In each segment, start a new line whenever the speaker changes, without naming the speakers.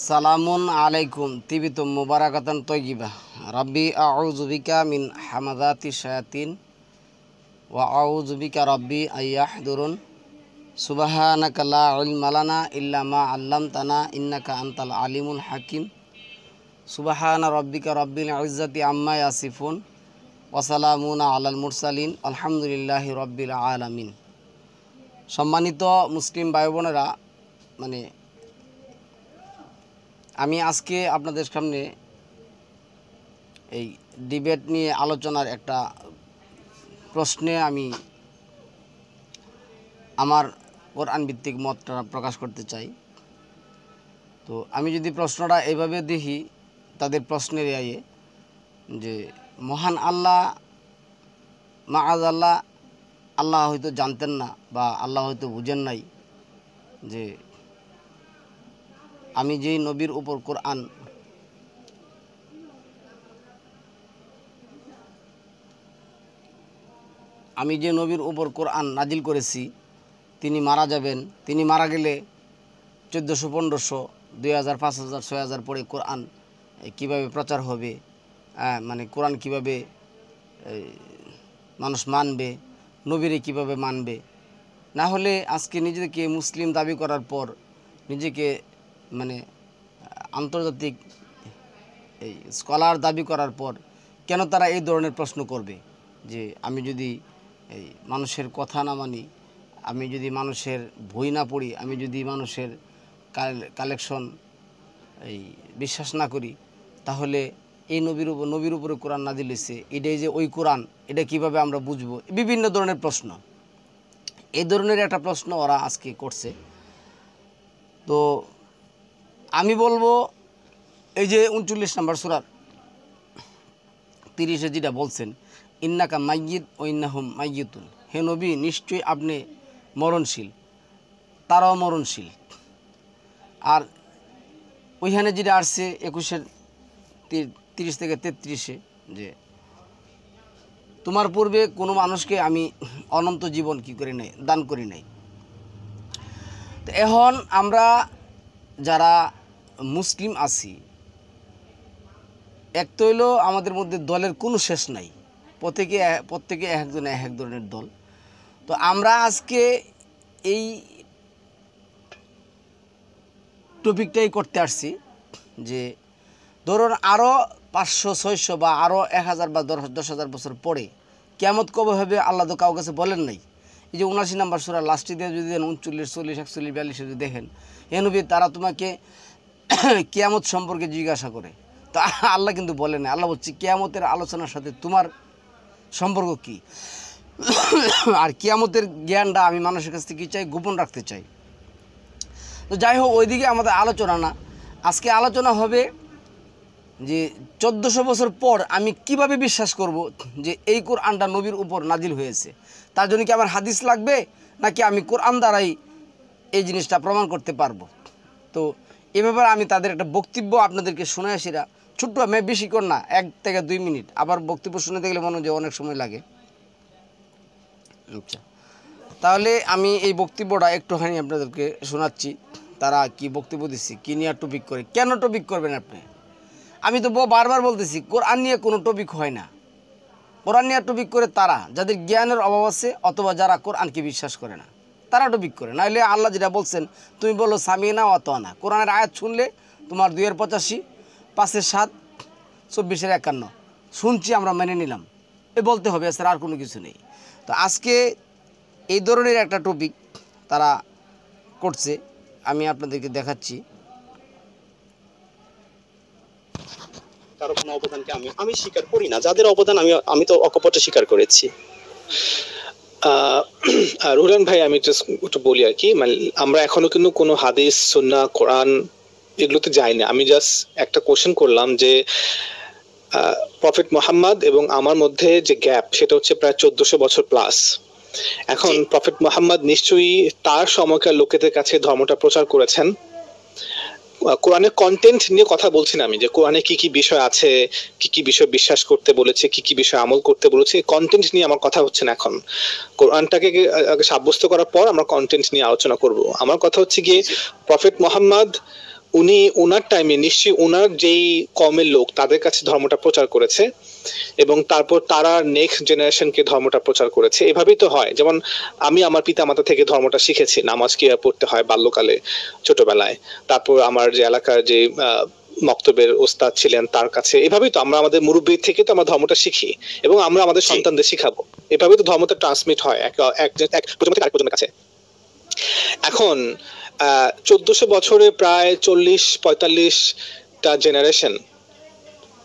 সালামুন আলাইকুম তিবিতুম মুবারাকাতান তয়্যিবা রাব্বি আউযু বিকা মিন হামাযাতি শায়াতিন ওয়া আউযু বিকা রাব্বি আইয়াহদুরুন সুবহানাকা লা ইলমা লানা ইল্লা মা 'আল্লামতানা ইন্নাকা আনতাল আলিমুল হাকিম সুবহানা রাব্বিকা রাব্বিল ইজ্জাতি আম্মা ইয়াসিফুন ওয়া সালামুন আলাল মুরসালিন আলহামদুলিল্লাহি রাব্বিল আলামিন। সম্মানিত মুসলিম ভাই বোনেরা, আমি আজকে আপনাদের সামনে এই ডিবেট নিয়ে আলোচনার একটা প্রশ্নে আমি আমার কোরআন ভিত্তিক মতটা প্রকাশ করতে চাই। তো আমি যদি প্রশ্নটা এইভাবে দেখি, তাদের প্রশ্নের আয়ে যে মহান আল্লাহ মাআযাল্লাহ আল্লাহ হয়তো জানতেন না বা আল্লাহ হয়তো বুঝেন নাই যে আমি যেই নবীর উপর কোরআন নাজিল করেছি তিনি মারা যাবেন। তিনি মারা গেলে 1400, 1500, 2000, 5000, 6000 পরে কোরআন কিভাবে প্রচার হবে, কোরআন কিভাবে মানুষ মানবে, নবীরে কিভাবে মানবে। না হলে আজকে নিজেকে মুসলিম দাবি করার পর নিজেকে আন্তর্জাতিক এই স্কলার দাবি করার পর কেন তারা এই ধরনের প্রশ্ন করবে যে আমি যদি এই মানুষের কথা না মানি, আমি যদি মানুষের বই না পড়ি, আমি যদি মানুষের কালেকশন এই বিশ্বাস না করি, তাহলে এই নবীর উপরে কোরআন নাজিল হয়েছে, এটাই যে ওই কোরআন, এটা কিভাবে আমরা বুঝবো। বিভিন্ন ধরনের প্রশ্ন, এই ধরনের একটা প্রশ্ন ওরা আজকে করছে। তো আমি বলবো, এই যে 39 নম্বর সূরার 30-এ যেটা বলছেন, ইন্নাকা মাইয়িত ও ইন্নাহুম মাইয়িতুন, হে নবী নিশ্চয়ই আপনি মরণশীল, তারাও মরণশীল। আর ওইখানে যেটা আসছে 21-এর 30 থেকে 33-এ যে তোমার পূর্বে কোনো মানুষকে আমি অনন্ত জীবন কি করে নাই, দান করি নাই। তো এখন আমরা যারা মুসলিম আছি, এক তো হইল আমাদের মধ্যে দলের কোনো শেষ নাই, প্রত্যেকে এক এক ধরনের দল। তো আমরা আজকে এই টপিকটাই করতে আসছি যে ধরুন আরও 500, 600 বা আরও 1000 বা 10,000 বছর পরে কিয়ামত কবে হবে আল্লাহ তো কাউ কাছে বলেন নাই। এই যে 79 নম্বর সূরা লাস্টে দিয়ে যদি 39, 40, 41, 42 যদি দেখেন, এ নবী তারা তোমাকে কিয়ামত সম্পর্কে জিজ্ঞাসা করে, তো আল্লাহ কিন্তু বলে না। আল্লাহ বলছে কিয়ামতের আলোচনার সাথে তোমার সম্পর্ক কি। আর কিয়ামতের জ্ঞানটা আমি মানুষের কাছ থেকে চাই, গোপন রাখতে চাই। তো যাই হোক, ওইদিকে আমাদের আলোচনা না, আজকে আলোচনা হবে যে 1400 বছর পর আমি কিভাবে বিশ্বাস করব যে এই কোরআনটা নবীর উপর নাজিল হয়েছে। তার জন্য কি আমার হাদিস লাগবে, নাকি আমি কোরআন দ্বারাই এই জিনিসটা প্রমাণ করতে পারবো। তো এ ব্যাপারে আমি তাদের একটা বক্তব্য আপনাদেরকে শোনাই আসিরা, ছোট্ট, আমি বেশিক্ষণ না, 1 থেকে 2 মিনিট। আবার বক্তব্য শুনতে গেলে মনে হয় অনেক সময় লাগে। আচ্ছা, তাহলে আমি এই বক্তব্যটা একটুখানি আপনাদেরকে শোনাচ্ছি। তারা কি বক্তব্য দিচ্ছে, কী নিয়ে টপিক করে, কেন টপিক করবেন আপনি। আমি তো বারবার বলতেছি কোরআন নিয়ে কোনো টপিক হয় না। কোরআন নিয়ে টপিক করে তারা যাদের জ্ঞানের অভাব আছে, অথবা যারা কোরআনকে বিশ্বাস করে না, তারা টপিক করে। নাহলে আল্লাহ যেটা বলছেন, তুমি বলো সামিনা ওয়া আতানা, কোরআনের আয়াত শুনলে তোমার 2-এর 85, 5-এর 7, 24-এর 51 শুনছি আমরা মেনে নিলাম, এ বলতে হবে, স্যার আর কোনো কিছু নেই। তো আজকে এই ধরনের একটা টপিক তারা করছে, আমি আপনাদেরকে দেখাচ্ছি।
কারো কোনো অবদানকে আমি স্বীকার করি না, যাদের অবদান আমি তো অকপটে স্বীকার করেছি। রুহুলান ভাই, আমি একটু বলি আর কি, আমরা এখনো কিন্তু কোনো হাদিস, সুন্নাহ, কোরআন এগুলোতে যাই না। আমি জাস্ট একটা কোশ্চেন করলাম যে প্রফেট মুহাম্মদ এবং আমার মধ্যে যে গ্যাপ, সেটা হচ্ছে প্রায় 1400 বছর প্লাস। এখন প্রফেট মুহাম্মদ নিশ্চয়ই তার সময়কার লোকেদের কাছে ধর্মটা প্রচার করেছেন। কোরআনের কন্টেন্ট নিয়ে কথা বলছি না আমি, যে কোরআনে কি কি বিষয় আছে, কি কি বিষয় বিশ্বাস করতে বলেছে, কি কি বিষয় আমল করতে বলেছে, কন্টেন্ট নিয়ে আমার কথা হচ্ছে না। এখন কোরআনটাকে সাব্যস্ত করার পর আমরা কন্টেন্ট নিয়ে আলোচনা করব। আমার কথা হচ্ছে গিয়ে প্রফেট মুহাম্মদ উনি ওনার টাইমে নিশ্চয়ই ওনার যেই কমের লোক তাদের কাছে ধর্মটা প্রচার করেছে এবং তারপর তারা নেক্সট জেনারেশনকে ধর্মটা প্রচার করেছে। এভাবেই তো হয়। যেমন আমি আমার পিতামাতা থেকে ধর্মটা শিখেছি, নামাজ কিভাবে পড়তে হয় বাল্যকালে, ছোটবেলায়। তারপর আমার যে এলাকার যে মক্তবের ওস্তাদ ছিলেন তার কাছে। এভাবেই তো আমরা আমাদের মুরব্বী থেকে তো আমরা ধর্মটা শিখি এবং আমরা আমাদের সন্তানদের শিখাবো। এভাবেই তো ধর্মটা ট্রান্সমিট হয় এক প্রজন্ম থেকে আরেক প্রজন্মের কাছে। এখন 1400 বছরে প্রায় 40-45টা জেনারেশন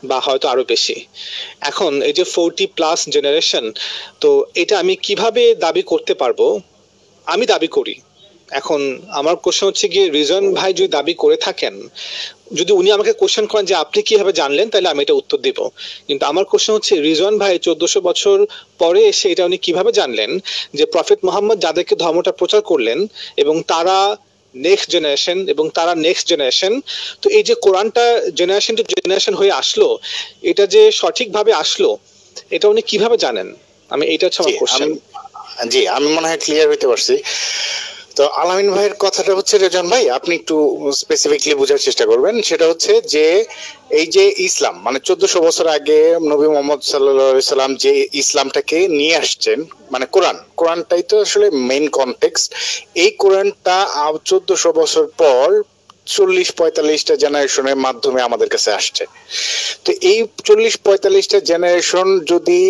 বা হয়তো আরো বেশি। এখন এই যে 40+ জেনারেশন, তো এটা আমি কিভাবে দাবি করতে পারবো? আমি দাবি করি। এখন আমার কোশ্চেন হচ্ছে গিয়ে, রিজন ভাই যদি দাবি করে থাকেন, যদি উনি আমাকে কোশ্চেন করেন যে আপনি কিভাবে জানলেন, তাহলে আমি এটা উত্তর দিব। কিন্তু আমার কোশ্চেন হচ্ছে, রিজন ভাই 1400 বছর পরে এসে এটা উনি কিভাবে জানলেন যে প্রফেট মোহাম্মদ যাদেরকে ধর্মটা প্রচার করলেন এবং তারা নেক্সট জেনারেশন এবং তারা নেক্সট জেনারেশন, তো এই যে কোরআনটা জেনারেশন টু জেনারেশন হয়ে আসলো, এটা যে সঠিকভাবে আসলো, এটা উনি কিভাবে জানেন? আমি এটা হচ্ছে আমার কোশ্চেন।
জি, আমি মনে হয় ক্লিয়ার হইতে পারছি। তো আলামিন ভাইয়ের কথাটা হচ্ছে, রেজন ভাই আপনি একটু স্পেসিফিকলি বোঝার চেষ্টা করবেন। সেটা হচ্ছে যে এই যে ইসলাম মানে 1400 বছর আগে নবী মোহাম্মদ সাল্লাল্লাহু আলাইহি সাল্লাম যে ইসলামটাকে নিয়ে আসছেন, মানে কোরআনটাই তো আসলে মেইন কনটেক্সট। এই কোরআনটা 1400 বছর পর 40-45টা জেনারেশনের মাধ্যমে আমাদের কাছে আসছে। তো এই 40-45টা জেনারেশন যদি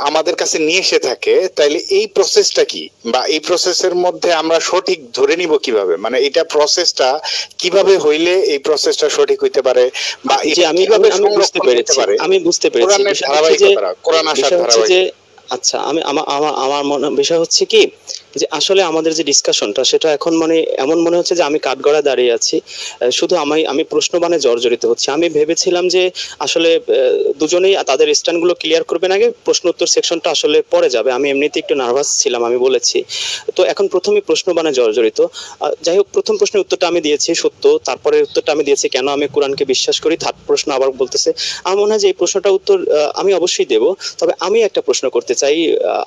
আমাদের কাছে নিয়ে এসে থাকে, তাহলে এই প্রসেসটা কি, বা এই প্রসেসের মধ্যে আমরা সঠিক ধরে নিব কিভাবে, মানে এটা প্রসেসটা কিভাবে হইলে এই প্রসেসটা সঠিক হইতে পারে, বা
আমি বুঝতে পেরেছি,
কোরআনের ধারাবাহিকতা, কোরআন আসার ধারাবাহিকতা।
আচ্ছা, আমার বিষয় হচ্ছে কি, যে আসলে আমাদের যে ডিসকাশনটা সেটা এখন মানে এমন মনে হচ্ছে যে আমি কাঠগড়া দাঁড়িয়ে আছি, শুধু আমি প্রশ্নবাণে জর্জরিত হচ্ছে। আমি ভেবেছিলাম যে আসলে দুজনেই তাদের স্ট্যান্ডগুলো ক্লিয়ার করবেন, আগে প্রশ্ন উত্তর সেকশনটা আসলে পরে যাবে। আমি এমনিতে একটু নার্ভাস ছিলাম, আমি বলেছি। তো এখন প্রথমে প্রশ্নবাণে জর্জরিত। যাই হোক, প্রথম প্রশ্নের উত্তরটা আমি দিয়েছি সত্য, তারপরে উত্তরটা আমি দিয়েছি কেন আমি কোরআনকে বিশ্বাস করি। থার্ড প্রশ্ন আবার বলতেছে। আমার মনে হয় যে এই প্রশ্নটা উত্তর আমি অবশ্যই দেব। তবে আমি একটা প্রশ্ন করতে চাই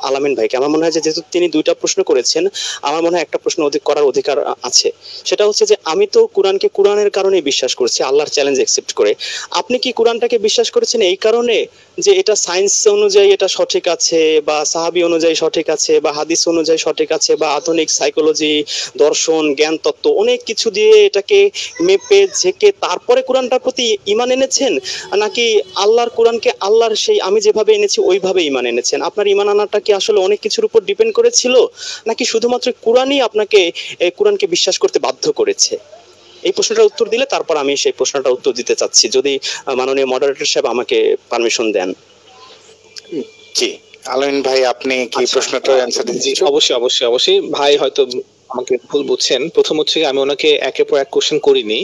আলামিন ভাইকে। আমার মনে হয় যে যেহেতু তিনি দুইটা প্রশ্ন করেছেন, আমার মনে হয় একটা প্রশ্ন করার অধিকার আছে। সেটা হচ্ছে যে আমি তো কোরআনকে কোরআনের কারণেই বিশ্বাস করছি, আল্লাহর চ্যালেঞ্জ অ্যাকসেপ্ট করে। আপনি কি কোরআনটাকে বিশ্বাস করেছেন এই কারণে যে এটা সায়েন্স অনুযায়ী এটা সঠিক আছে, বা সাহাবী অনুযায়ী সঠিক আছে, বা হাদিস অনুযায়ী সঠিক আছে, বা আধুনিক সাইকোলজি, দর্শন, জ্ঞান তত্ত্ব অনেক কিছু দিয়ে এটাকে মেপে ঝেঁকে তারপরে কোরআনটার প্রতি ঈমান এনেছেন, নাকি আল্লাহর কোরআনকে আল্লাহর সেই আমি যেভাবে এনেছি ওইভাবে ঈমান এনেছেন? আপনার ঈমান আনাটা কি আসলে অনেক কিছুর উপর ডিপেন্ড করেছিল, নাকি শুধুমাত্র কোরআনই আপনাকে কোরআনকে বিশ্বাস করতে বাধ্য করেছে? এই প্রশ্নটার উত্তর দিলে তারপর আমি সেই প্রশ্নটার উত্তর দিতে চাচ্ছি, যদি মাননীয় মডারেটর সাহেব আমাকে পারমিশন দেন।
জি, আলামিন ভাই আপনি কি প্রশ্নটার অ্যানসার দিতে?
অবশ্যই অবশ্যই অবশ্যই ভাই হয়তো আমাকে ভুল বুঝছেন। প্রথম হচ্ছে আমি ওনাকে একের পর এক কোশ্চেন করিনি।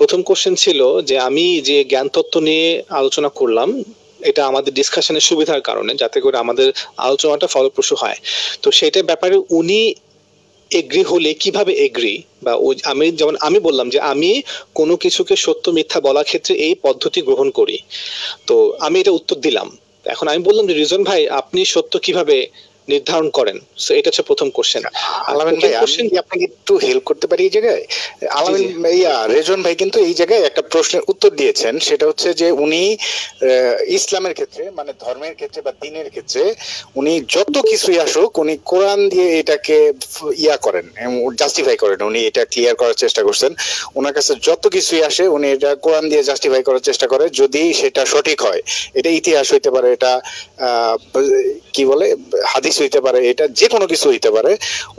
প্রথম কোশ্চেন ছিল যে আমি যে জ্ঞান তত্ত্ব নিয়ে আলোচনা করলাম, এটা আমাদের ডিসকাশনের সুবিধার কারণে, যাতে করে আমাদের আলোচনাটা ফলপ্রসূ হয়। তো সেটার ব্যাপারে উনি এগ্রি হলে কিভাবে এগ্রি, বা আমি যেমন আমি বললাম যে আমি কোনো কিছুকে সত্য মিথ্যা বলার ক্ষেত্রে এই পদ্ধতি গ্রহণ করি, তো আমি এটা উত্তর দিলাম। এখন আমি বললাম যে রিজন ভাই আপনি সত্য কিভাবে নির্ধারণ করেন? সো এটা হচ্ছে প্রথম কোশ্চেন।
আলামিন ভাই আপনাকে একটু হেল্প করতে পারি এই জায়গায়? আলামিন ভাইয়া, রেজন ভাই কিন্তু এই জায়গায় একটা প্রশ্নের উত্তর দিয়েছেন। সেটা হচ্ছে যে উনি ইসলামের ক্ষেত্রে মানে ধর্মের ক্ষেত্রে বা দ্বীনের ক্ষেত্রে উনি যত কিছুই আসুক উনি কোরআন দিয়ে এটাকে করেন, জাস্টিফাই করেন। উনি এটা ক্লিয়ার করার চেষ্টা করছেন। ওনার কাছে যত কিছুই আসে উনি এটা কোরআন দিয়ে জাস্টিফাই করার চেষ্টা করে, যদি সেটা সঠিক হয়। এটা ইতিহাস হইতে পারে, এটা কি বলে হাদিস হইতে পারে, এটা যে কোনো কিছু হইতে পারে।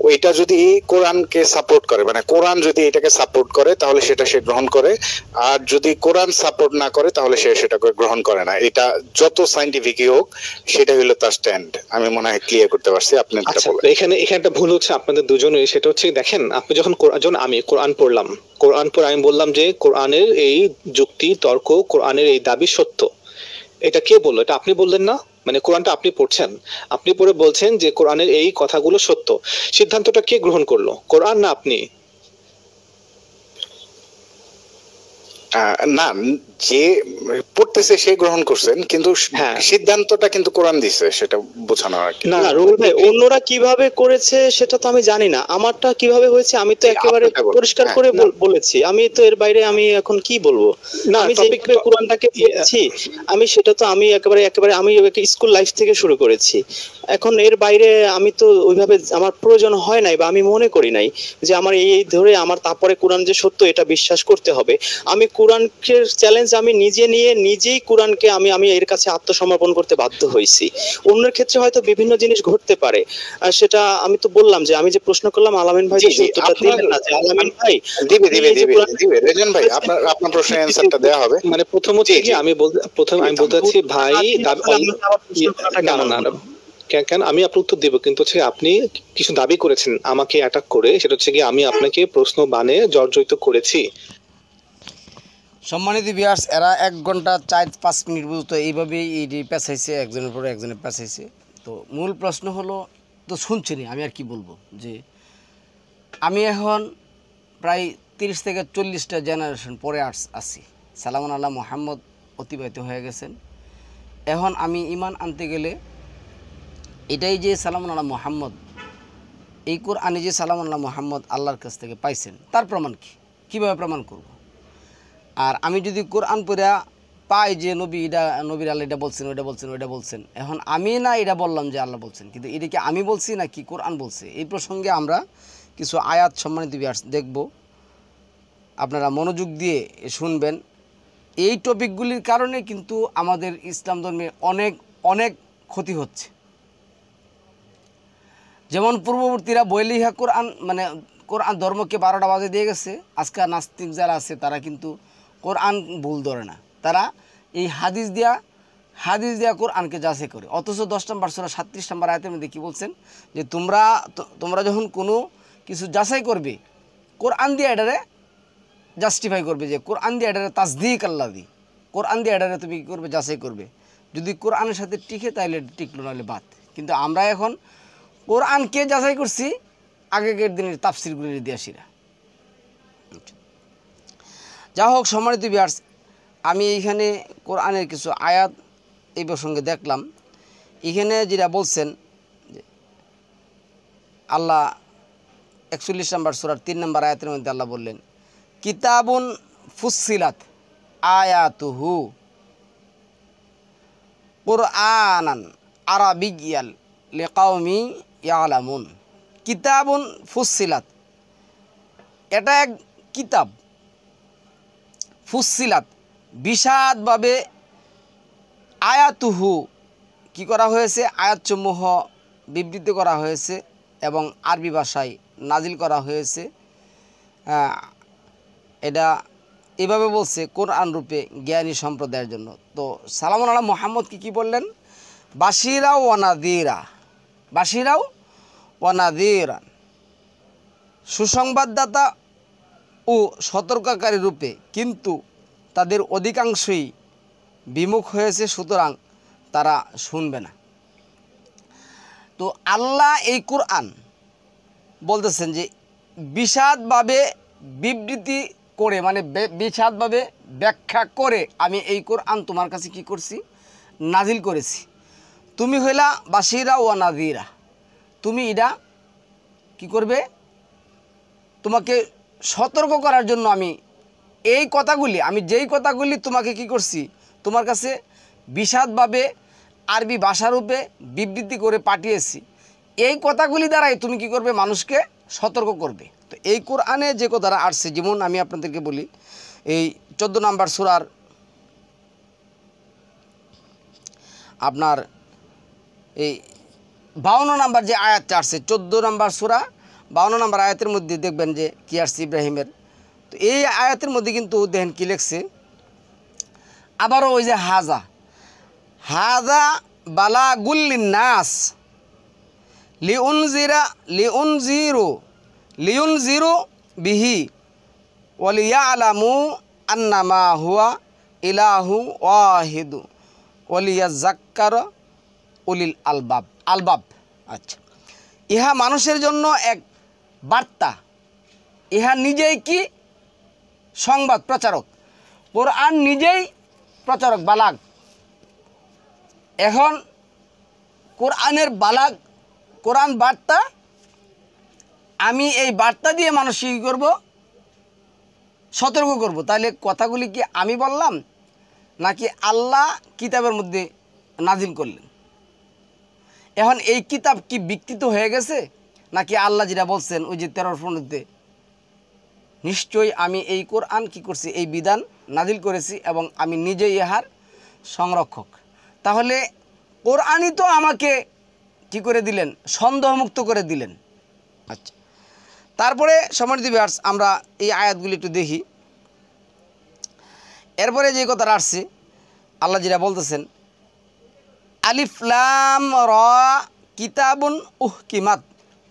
ওইটা যদি কোরআনকে সাপোর্ট করে, মানে কোরআন যদি এটাকে সাপোর্ট করে তাহলে সেটা সে গ্রহণ করে, আর যদি কোরআন সাপোর্ট না করে তাহলে সে সেটাকে গ্রহণ করে না। এটা যত সায়েন্টিফিকই হোক, সেটা হলো তার স্ট্যান্ড। আমি মনে হয় ক্লিয়ার করতে পারছি। আপনি
এখানে একটা ভুল হচ্ছে আপনাদের দুজনের। সেটা হচ্ছে দেখেন, আপনি যখন আমি কোরআন পড়লাম, কোরআন পড়ে আমি বললাম যে কোরআনের এই যুক্তি তর্ক, কোরআনের এই দাবি সত্য, এটা কে বললো? এটা আপনি বললেন না? মানে কোরআনটা আপনি পড়ছেন, আপনি পড়ে বলছেন যে কোরআনের এই কথাগুলো সত্য। সিদ্ধান্তটা কে গ্রহণ করলো, কোরআন না আপনি?
না, যে করতেছে সে গ্রহণ করছেন, কিন্তু
হ্যাঁ।
সিদ্ধান্তটা কিন্তু কোরআন দিছে, সেটা বোঝানো আর কি।
না রুবেল ভাই, অন্যরা কিভাবে করেছে সেটা তো আমি জানি না, আমারটা কিভাবে হয়েছে আমি তো একেবারে
আপনারটা বলুন।
পরিষ্কার
হ্যাঁ,
করে বলেছি। আমি তো এর বাইরে আমি এখন কি বলবো?
না,
আমি
topic
যেভাবে
তো-
কোরআনটাকে পড়েছি আমি সেটা তো আমি একেবারে আমি স্কুল লাইফ থেকে শুরু করেছি। এখন এর বাইরে আমি তো ওইভাবে আমার প্রয়োজন হয় নাই বা আমি মনে করি নাই যে আমার এই ধরে আমার তারপরে কোরআন যে সত্য এটা বিশ্বাস করতে হবে। আমি কোরআনকে চ্যালেঞ্জ আমি নিজে নিয়ে নিজেই কোরআনকে আমি এর কাছে আত্মসমর্পণ করতে বাধ্য হয়েছি। অন্যের ক্ষেত্রে হয়তো বিভিন্ন জিনিস ঘটতে পারে, আর সেটা আমি তো বললাম যে আমি যে প্রশ্ন করলাম আলামিন ভাই
জি,
যে
জি,
উত্তরটা
আপনার-
দিলেন না, যে আলামিন ভাই
দিবে
আপনি
দিবে
এই যে
দিবে
কোরআন-
দিবে রেজন ভাই, আপনার প্রশ্নের অ্যান্সারটা দেওয়া হবে।
মানে প্রথম হচ্ছে
জি,
কি
জি।
আমি বলতে চাচ্ছি ভাই না না না না, কেন আমি আপনার উত্তর দেবো, কিন্তু হচ্ছে আপনি কিছু দাবি করেছেন আমাকে অ্যাটাক করে, সেটা হচ্ছে কি আমি আপনাকে প্রশ্ন বানে জর্জরিত করেছি।
সম্মানিত ভিউয়ার্স, এরা 1 ঘন্টা 4-5 মিনিট পর্যন্ত এইভাবেই এটি পেঁচাইছে, একজনের পরে একজনে পেঁচাইছে। তো মূল প্রশ্ন হলো, তো শুনছেনই, আমি আর কি বলবো, যে আমি এখন প্রায় 30 থেকে 40টা জেনারেশন পরে আসছি। সালামুন আল্লাহ মোহাম্মদ অতিবাহিত হয়ে গেছেন। এখন আমি ইমান আনতে গেলে এটাই যে সালামুন আল্লাহ মোহাম্মদ, এই কোরআনে যে সালামুন আল্লাহ মোহাম্মদ আল্লাহর কাছ থেকে পাইছেন, তার প্রমাণ কি, কীভাবে প্রমাণ করব? আর আমি যদি কোরআন পড়া পাই যে নবী এটা, নবীর আল্লাহ এটা বলছেন, ওইটা বলছেন, ওইটা বলছেন, এখন আমি না এটা বললাম যে আল্লাহ বলছেন, কিন্তু এটা কি আমি বলছি না কি কোরআন বলছে? এই প্রসঙ্গে আমরা কিছু আয়াত সম্মানিত ভিউয়ার্স দেখব, আপনারা মনোযোগ দিয়ে শুনবেন। এই টপিকগুলির কারণে কিন্তু আমাদের ইসলাম ধর্মে অনেক অনেক ক্ষতি হচ্ছে। যেমন পূর্ববর্তীরা বইলিহা কোরআন, মানে কোরআন ধর্মকে 12টা বাজে দিয়ে গেছে। আজকাল নাস্তিক যারা আছে তারা কিন্তু কোরআন ভুল ধরে না, তারা এই হাদিস দিয়া কোরআনকে যাচাই করে। অথচ 10 নম্বর সূরা 37 নম্বর আয়াতের মধ্যে কী বলছেন, যে তোমরা যখন কোনো কিছু যাচাই করবে, কোরআন দিয়ে এটারে জাস্টিফাই করবে, যে কোরআন দিয়ে এটারে তাসদিক আল্লাহ দি, কোরআন দিয়ে এটারে তুমি কী করবে, যাচাই করবে। যদি কোরআনের সাথে টিকে তাহলে টিকলো, নাহলে বাদ। কিন্তু আমরা এখন কোরআনকে যাচাই করছি আগেকার দিনের তাফসিরগুলির ইতিহাসীরা। যা হোক সম্মানিত ভিউয়ার্স, আমি এইখানে কোরআনের কিছু আয়াত এই প্রসঙ্গে দেখলাম। এখানে যেটা বলছেন, আল্লাহ 41 নম্বর সূরার 3 নম্বর আয়াতের মধ্যে আল্লাহ বললেন, কিতাবুন ফুসসিলাত আয়াতুহু কুরআনান আরাবিয়্যান লিকাওমি ইয়ালামুন। কিতাবুন ফুসসিলাত, এটা এক কিতাব। ফুসসিলাত বিশাদভাবে, আয়াতুহু কি করা হয়েছে, আয়াতসমূহ বিবৃত করা হয়েছে এবং আরবি ভাষায় নাজিল করা হয়েছে। এটা এভাবে বলছে কোরআন রূপে জ্ঞানী সম্প্রদায়ের জন্য। তো সালামুন আলা মুহাম্মদকে কি বললেন, বাশিরাও ওয়ানাদিরা, বাশিরাও ওয়ানাদিরা, সুসংবাদদাতা ও সতর্ককারী রূপে। কিন্তু তাদের অধিকাংশই বিমুখ হয়েছে, সুতরাং তারা শুনবে না। তো আল্লাহ এই কোরআন বলতেছেন যে বিশাদভাবে বিবৃতি করে, মানে বিশাদভাবে ব্যাখ্যা করে আমি এই কোরআন তোমার কাছে কি করছি, নাজিল করেছি। তুমি হইলা বাশিরা ওয়া নাযিরা, তুমি এটা কি করবে, তোমাকে সতর্ক করার জন্য আমি এই কথাগুলি, আমি যেই কথাগুলি তোমাকে কি করছি, তোমার কাছে বিশাদভাবে আরবি ভাষারূপে বিবৃতি করে পাঠিয়েছি। এই কথাগুলি দ্বারাই তুমি কি করবে, মানুষকে সতর্ক করবে। তো এই কোরআনে যে কথাটা আসছে, যেমন আমি আপনাদেরকে বলি, এই 14 নম্বর সূরার আপনার এই 52 নম্বর যে আয়াতটা আসছে, 14 নম্বর সূরা 52 নম্বর আয়াতের মধ্যে দেখবেন যে কি আসছে ইব্রাহিমের। তো এই আয়াতের মধ্যে কিন্তু দেখেন কি লিখছে, আবারও ওই যে হাজা বালাগুল লিন্নাস লিউনজিরু বিহি ওয়ালিয়ালামু আন্নামা হুয়া ইলাহু ওয়াহিদু ওয়ালিয়াযাক্কার উলিল আলবাব। আচ্ছা, ইহা মানুষের জন্য এক বার্তা, ইহা নিজেই কি সংবাদ প্রচারক। কোরআন নিজেই প্রচারক, বালাগ। এখন কোরআনের বালাগ, কোরআন বার্তা, আমি এই বার্তা দিয়ে মানুষ কী করবো? সতর্ক করব। তাহলে কথাগুলি কি আমি বললাম নাকি আল্লাহ কিতাবের মধ্যে নাজিল করলেন? এখন এই কিতাব কি বিকৃত হয়ে গেছে নাকি আল্লাহ যেটা বলছেন ওই যে 13-15-তে, নিশ্চয়ই আমি এই কোরআন কি করছি, এই বিধান নাজিল করেছি এবং আমি নিজেই ইহার সংরক্ষক। তাহলে কোরআনই তো আমাকে কি করে দিলেন? সন্দেহমুক্ত করে দিলেন। আচ্ছা, তারপরে সম্মানিত ভিউয়ার্স, আমরা এই আয়াতগুলি একটু দেখি। এরপরে যে কথাটা আসছে, আল্লাহ যেটা বলতেছেন, আলিফ লাম র কিতাবুন উহকিমাত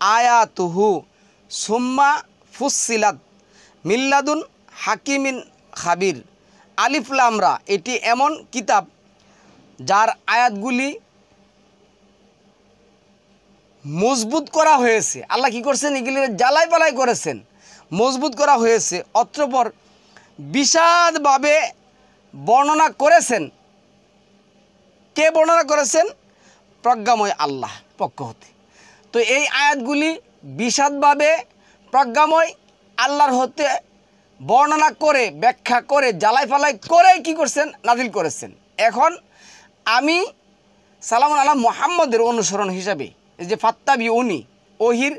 আয়াতুহু সুম্মা ফুসসিলাত মিল্লাদুন হাকিমিন খাবির। আলিফ লাম রা, এটি এমন কিতাব যার আয়াতগুলি মজবুত করা হয়েছে। আল্লাহ কি করছেন? এগুলি জ্বালাই পালাই করেছেন, মজবুত করা হয়েছে। অতঃপর বিশদভাবে বর্ণনা করেছেন। কে বর্ণনা করেছেন? প্রজ্ঞাময় আল্লাহ পক্ষ হতে। তো এই আয়াতগুলি বিশদভাবে প্রজ্ঞাময় আল্লাহর হতে বর্ণনা করে, ব্যাখ্যা করে, জ্বালাই ফালাই করে কি করছেন? নাজিল করেছেন। এখন আমি সালামুন আলা মুহাম্মদের অনুসরণ হিসাবে, এই যে ফাত্তাবি উনি ওহির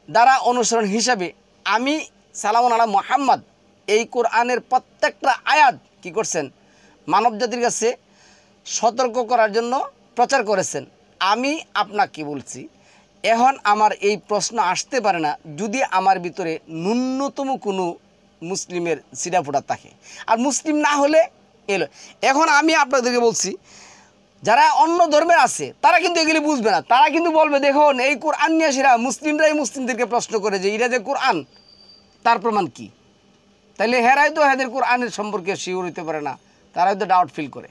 দ্বারা অনুসরণ হিসাবে আমি সালামুন আলা মুহাম্মদ এই কোরআনের প্রত্যেকটা আয়াত কি করছেন? মানব জাতির কাছে সতর্ক করার জন্য প্রচার করেছেন। আমি আপনাকে বলছি, এখন আমার এই প্রশ্ন আসতে পারে না যদি আমার ভিতরে ন্যূনতম কোনো মুসলিমের সিডাফোটা থাকে। আর মুসলিম না হলে এলো। এখন আমি আপনাদেরকে বলছি, যারা অন্য ধর্মের আছে তারা কিন্তু এগুলি বুঝবে না। তারা কিন্তু বলবে, দেখুন এই কোরআন নিয়ে সেরা মুসলিমরাই মুসলিমদেরকে প্রশ্ন করে যে এটা যে কোরআন, তার প্রমাণ কি? তাইলে হেরাই তো এদের কোরআনের সম্পর্কে শিওর হইতে পারে না, তারাই তো ডাউট ফিল করে।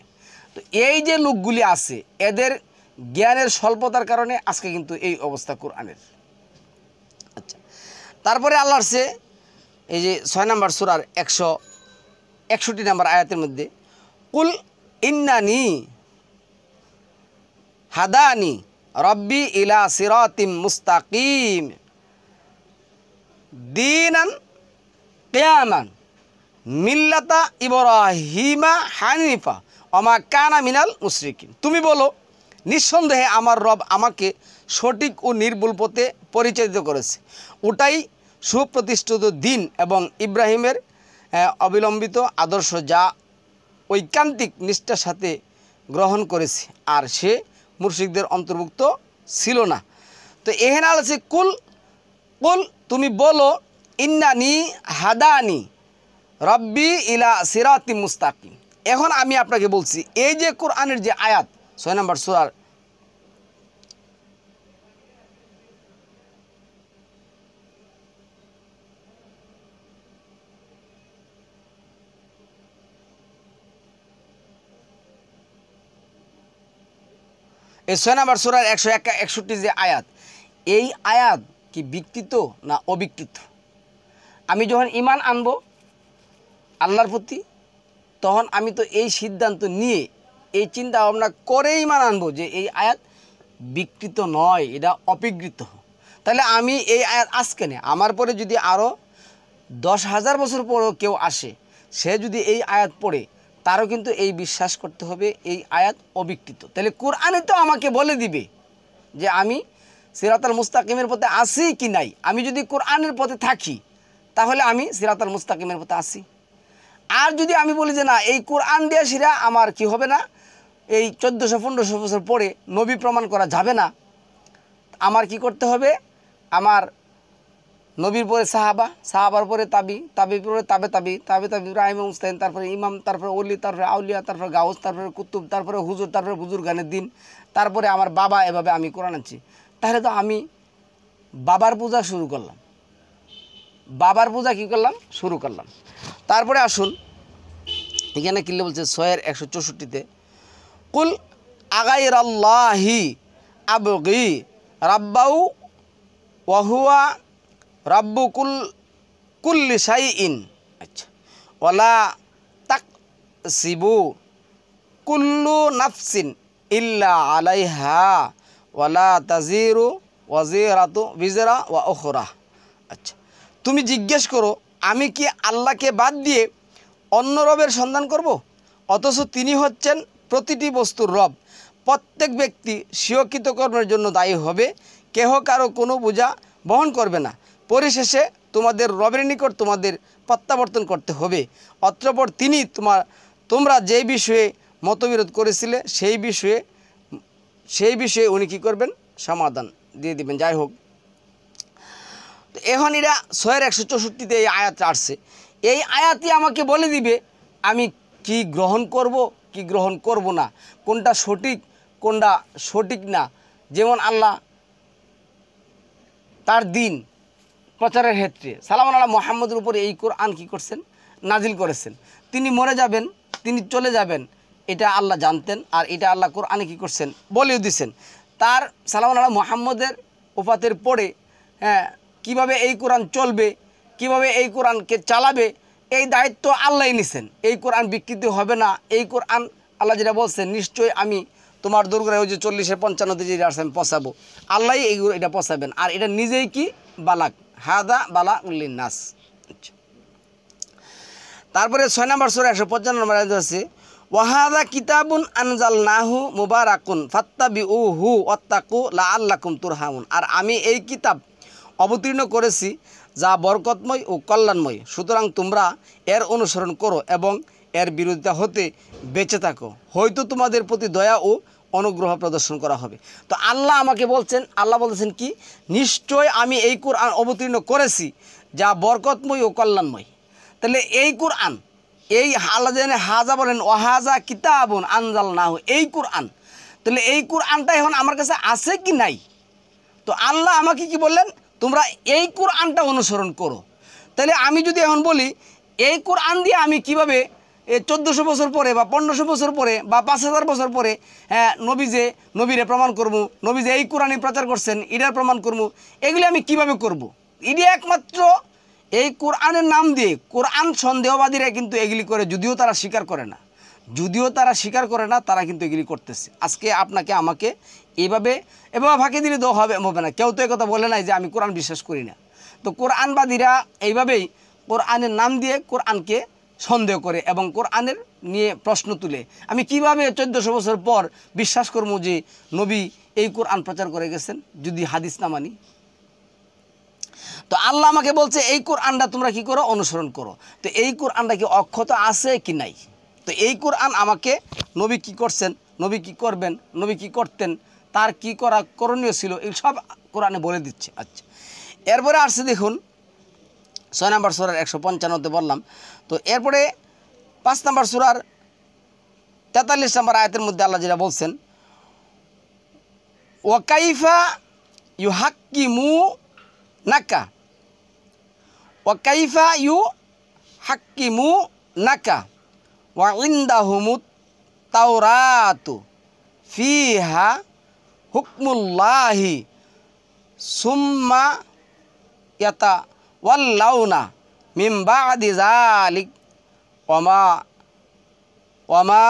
তো এই যে লোকগুলি আছে, এদের জ্ঞানের স্বল্পতার কারণে আজকে কিন্তু এই অবস্থা কোরআনের। আচ্ছা, তারপরে আল্লাহর সে এই যে 6 নম্বর সূরার 161 নম্বর আয়াতের মধ্যে, কুল ইন্নানি হাদানি রব্বি ইলা সিরাতিম মুস্তাকিম দীনান কিয়ামান মিল্লাতা ইব্রাহিমা হানিফা ওমা কানা মিনাল মুশরিকিন। তুমি বলো, নিঃসন্দেহে আমার রব আমাকে সঠিক ও নির্ভুল পথে পরিচালিত করেছে, ওটাই সুপ্রতিষ্ঠিত দিন এবং ইব্রাহিমের অবিলম্বিত আদর্শ, যা ঐকান্তিক নিষ্ঠার সাথে গ্রহণ করেছে, আর সে মুশরিকদের অন্তর্ভুক্ত ছিল না। তো এখানে আছে কুল, কুল তুমি বলো, ইন্নানি হাদানি রব্বি ইলা সিরাতিম মুস্তাকিম। এখন আমি আপনাকে বলছি, এই যে কোরআনের যে আয়াত 6 নম্বর সূরার এই 6 নম্বর সূরার 161 যে আয়াত, এই আয়াত কি বিকৃত না অবিকৃত? আমি যখন ঈমান আনব আল্লাহর প্রতি, তখন আমি তো এই সিদ্ধান্ত নিয়ে এই চিন্তা ভাবনা করে ঈমান আনবো যে এই আয়াত বিকৃত নয়, এটা অবিকৃত। তাহলে আমি এই আয়াত আজকে নেই, আমার পরে যদি আরও 10,000 বছর পরেও কেউ আসে, সে যদি এই আয়াত পড়ে, তারও কিন্তু এই বিশ্বাস করতে হবে এই আয়াত অবিকৃত। তাহলে কোরআনে তো আমাকে বলে দিবে যে আমি সিরাতাল মুস্তাকিমের পথে আসি কি নাই। আমি যদি কোরআনের পথে থাকি তাহলে আমি সিরাতাল মুস্তাকিমের পথে আসি। আর যদি আমি বলি যে না, এই কোরআন দিয়ে সিরা আমার কি হবে না, এই 1400-1500 বছর পরে নবী প্রমাণ করা যাবে না, আমার কি করতে হবে? আমার নবীর পরে সাহাবা, সাহাবার পরে তাবি, তাবির পরে তাবে তাবি, তাবে তাবি ইব্রাহিম মুস্তাহিন, তারপরে ইমাম, তারপরে ওলি, তারপরে আউলিয়া, তারপরে গাউস, তারপরে কুতুব, তারপরে হুজুর, তারপরে বুজুর গানের দিন, তারপরে আমার বাবা, এভাবে আমি কোরআন আনছি। তাহলে তো আমি বাবার পূজা শুরু করলাম, বাবার পূজা কি করলাম? শুরু করলাম। তারপরে আসুন, এখানে কিল্লে বলছে 6-164-তে, কুল আগাইরাল্লাহি আবগি রাব্বাউ ওয়াহুয়া রাব্বু কুল্লি শাইইন। আচ্ছা, ওয়ালা তাকসিবু কুল্লু নাফসিন ইল্লা আলাইহা ওয়ালা তাজিরু ওয়াজিরাতু বিজরা ওয়া উখরা। আচ্ছা, তুমি জিজ্ঞেস করো আমি কি আল্লাহকে বাদ দিয়ে অন্য রবের সন্ধান করব? অথচ তিনি হচ্ছেন প্রতিটি বস্তুর রব। প্রত্যেক ব্যক্তি স্বীয়কৃত কর্মের জন্য দায়ী হবে, কেহ কারো কোনো বোঝা বহন করবে না। পরিশেষে তোমাদের রবের নিকট তোমাদের প্রত্যাবর্তন করতে হবে। অতঃপর তিনি তোমরা যে বিষয়ে মতবিরোধ করেছিলে সেই বিষয়ে উনি কী করবেন? সমাধান দিয়ে দিবেন। যাই হোক, তো এখন এরা 6/164 এই আয়াতটা আসছে। এই আয়াতই আমাকে বলে দিবে আমি কি গ্রহণ করব কি গ্রহণ করব না, কোনটা সঠিক না। যেমন আল্লাহ তার দিন প্রচারের ক্ষেত্রে সালামুন আলা মুহাম্মদের উপরে এই কোরআন কী করছেন? নাজিল করেছেন। তিনি মরে যাবেন, তিনি চলে যাবেন, এটা আল্লাহ জানতেন, আর এটা আল্লাহ কোরআনে কী করছেন? বলেও দিছেন। তার সালামুন আলা মুহাম্মদের ওফাতের পরে কীভাবে এই কোরআন চলবে, কিভাবে এই কোরআনকে চালাবে, এই দায়িত্ব আল্লাহই নিছেন। এই কোরআন বিকৃতি হবে না। এই কোরআন আল্লাহ যেটা বলছেন, নিশ্চয়ই আমি তোমার দোরগোড়ায় ওই যে 40-55 যে আসে আমি পচাবো, আল্লাহই এইগুলো এটা পচাবেন। আর এটা নিজেই কি বালাক, হাদা বালা উল্লিন নাস। তারপরে 6 নম্বর সূরা 155 নম্বর আয়াত আছে, ওয়াহাদা কিতাবুন আনজালনাহু মুবারাকুন ফাত্তাবিউহু ওয়াত্তাকু লাআল্লাকুম তুরহামুন। আর আমি এই কিতাব অবতীর্ণ করেছি যা বরকতময় ও কল্যাণময়, সুতরাং তোমরা এর অনুসরণ করো এবং এর বিরোধিতা হতে বেঁচে থাকো, হয়তো তোমাদের প্রতি দয়া ও অনুগ্রহ প্রদর্শন করা হবে। তো আল্লাহ আমাকে বলছেন, আল্লাহ বলছেন কি? নিশ্চয় আমি এই কোরআন অবতীর্ণ করেছি যা বরকতময় ও কল্যাণময়। তাহলে এই কোরআন, এই আল্লাহ যেন হাজা বলেন ওয়াহাজা কিতাবুন আনজালনাহু, এই কোরআন, তাহলে এই কোরআনটা এখন আমার কাছে আছে কি নাই? তো আল্লাহ আমাকে কি বললেন? তোমরা এই কোরআনটা অনুসরণ করো। তাহলে আমি যদি এখন বলি এই কোরআন দিয়ে আমি কিভাবে 1400 বছর পরে বা 1500 বছর পরে বা 5000 বছর পরে নবীরে প্রমাণ করবো, নবী যে এই কোরআনই প্রচার করছেন এটার প্রমাণ করবো, এগুলি আমি কিভাবে করব? এটি একমাত্র এই কোরআনের নাম দিয়ে কোরআন সন্দেহবাদীরা কিন্তু এগুলি করে, যদিও তারা স্বীকার করে না, তারা কিন্তু এগুলি করতেছে। আজকে আপনাকে আমাকে এভাবে ফাঁকি দিলে দেওয়া হবে না। কেউ তো একথা বলে নাই যে আমি কোরআন বিশ্বাস করি না। তো কোরআনবাদীরা এইভাবেই কোরআনের নাম দিয়ে কোরআনকে সন্দেহ করে এবং কোরআনের নিয়ে প্রশ্ন তুলে। আমি কিভাবে 1400 বছর পর বিশ্বাস করবো যে নবী এই কোরআন প্রচার করে গেছেন যদি হাদিস না মানি? তো আল্লাহ আমাকে বলছে এই কোরআনটা তোমরা কি করো? অনুসরণ করো। তো এই কোরআনটা কি অক্ষত আছে কি নাই? তো এই কোরআন আমাকে নবী কি করছেন, নবী কি করবেন, নবী কি করতেন, তার কি করণীয় ছিল, এই সব কোরআনে বলে দিচ্ছে। আচ্ছা, এরপরে আসছে দেখুন 6 নম্বর সূরার 155-তে বললাম। তো এরপরে 5 নম্বর সূরার 43 নম্বর আয়াতের মধ্যে আল্লাহ যেটা বলছেন, ওয়াকাইফা ইউহাক্কিমুনাকা ওয়া ইনদাহুমুত তাওরাতু ফিহা হুকমুল্লাহি সুম্মা ইয়াতাওয়াল্লাউনা মিন বা'দি যালিক ওয়ামা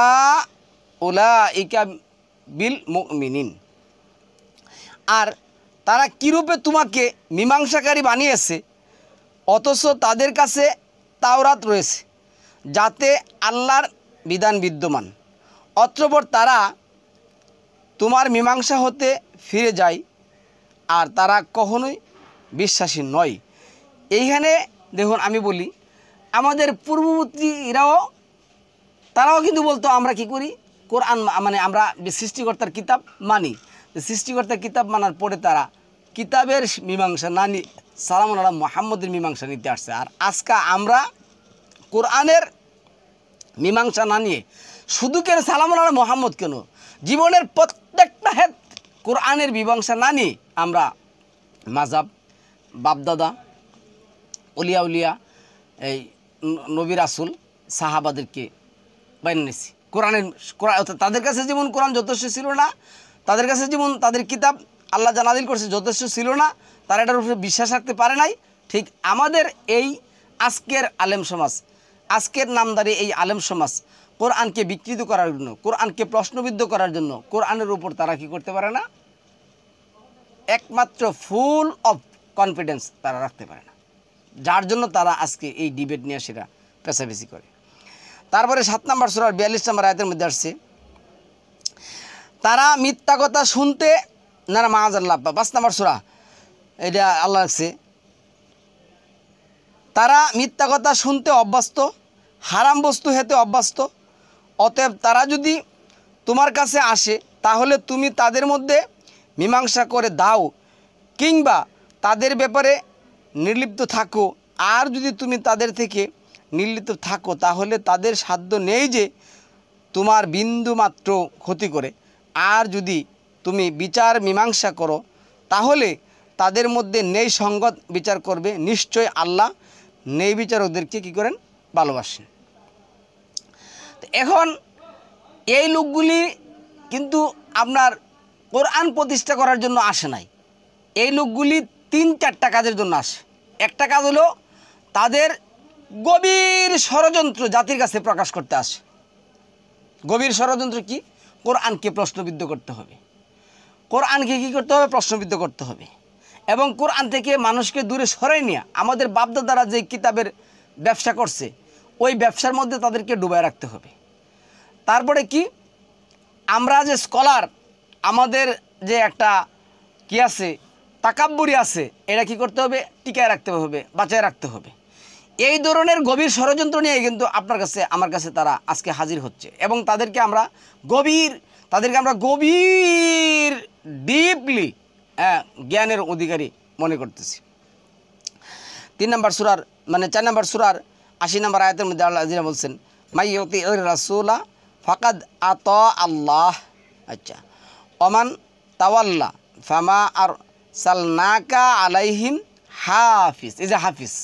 উলাইকা বিল মুমিনিন। আর তারা কীরূপে তোমাকে মীমাংসাকারী বানিয়েছে, অথচ তাদের কাছে তাওরাত রয়েছে যাতে আল্লাহর বিধান বিদ্যমান। অতঃপর তারা তোমার মীমাংসা হতে ফিরে যায়, আর তারা কখনোই বিশ্বাসী নয়। এইখানে দেখুন, আমি বলি আমাদের পূর্ববর্তীরাও তারাও কিন্তু বলতো আমরা কি করি? কোরআন মানে আমরা সৃষ্টিকর্তার কিতাব মানি। সৃষ্টিকর্তার কিতাব মানার পরে তারা কিতাবের মীমাংসা না নিয়ে সালামুন আলা মুহাম্মদের মীমাংসা নিতে আসছে। আর আজকে আমরা কোরআনের মীমাংসা না নিয়ে শুধু কেন সালামুন আলা মুহাম্মদ কেন, জীবনের প্রত্যেকটা কোরআনের মীমাংসা না নিয়ে আমরা মাযহাব, বাপদাদা, উলিয়া এই নবী রাসূল সাহাবাদেরকে বাইরে নিয়েছি। কোরআন তাদের কাছে যেমন কোরআন যথেষ্ট ছিল না, তাদের কাছে যেমন তাদের কিতাব আল্লাহ যা নাযিল করছে যথেষ্ট ছিল না, তারা এটার উপরে বিশ্বাস রাখতে পারে নাই, ঠিক আমাদের এই আজকের আলেম সমাজ, আজকের নামদারি এই আলেম সমাজ কোরআনকে বিকৃত করার জন্য, কোরআনকে প্রশ্নবিদ্ধ করার জন্য কোরআনের উপর তারা কি করতে পারে না, একমাত্র ফুল অফ কনফিডেন্স তারা রাখতে পারে না, যার জন্য তারা আজকে এই ডিবেট নিয়ে সেটা পেছাপেছি করে। তারপরে 7 নম্বর সূরার 42 নম্বর আয়াতের মধ্যে আসছে, তারা মিথ্যা কথা শুনতে না মাআযাল্লাহ, 5 নম্বর সূরা এটা আল্লাহ রাখছে, তারা মিথ্যা কথা শুনতে অভ্যস্ত, হারাম বস্তু হেতে অভ্যস্ত, অতএব তারা যদি তোমার কাছে আসে তাহলে তুমি তাদের মধ্যে মীমাংসা করে দাও কিংবা তাদের ব্যাপারে নির্লিপ্ত থাকো। আর যদি তুমি তাদের থেকে নির্লিপ্ত থাকো তাহলে তাদের সাধ্য নেই যে তোমার বিন্দু মাত্র ক্ষতি করে। আর যদি তুমি বিচার মীমাংসা করো তাহলে তাদের মধ্যে নেই সঙ্গত বিচার করবে। নিশ্চয় আল্লাহ নেই বিচারকদেরকে কী করেন, ভালোবাসেন। এখন এই লোকগুলি কিন্তু আপনার কোরআন প্রতিষ্ঠা করার জন্য আসে নাই। এই লোকগুলি 3-4টা কাজের জন্য আসে। একটা কাজ হলো তাদের গভীর ষড়যন্ত্র জাতির কাছে প্রকাশ করতে আসে। গভীর ষড়যন্ত্র কি? কোরআনকে প্রশ্নবিদ্ধ করতে হবে, কোরআনকে কী করতে হবে, প্রশ্নবিদ্ধ করতে হবে, এবং কোরআন থেকে মানুষকে দূরে সরাই নিয়ে আমাদের বাপদাদারা যে কিতাবের ব্যবসা করছে ওই ব্যবসার মধ্যে তাদেরকে ডুবায় রাখতে হবে। তারপরে কি, আমরা যে স্কলার, আমাদের যে একটা কি আছে, তাকাব্বুরি আছে, এটা কি করতে হবে, টিকায় রাখতে হবে, বাঁচায় রাখতে হবে। এই ধরনের গভীর ষড়যন্ত্র নিয়ে কিন্তু আপনার কাছে আমার কাছে তারা আজকে হাজির হচ্ছে, এবং তাদেরকে আমরা গভীর ডিপলি জ্ঞানের অধিকারী মনে করতেছি। 3 নম্বর সূরার 4 নম্বর সূরার 80 নম্বর আয়াতের মধ্যে আল্লাহ যিনি বলছেন, মাইয়ুতিউর রাসূলা ফাকাদ আতা আল্লাহ। আচ্ছা, ওমান তাওয়াল্লা ফামা আরসালনাকা আলাইহিম হাফিজ। এই যে হাফিজ,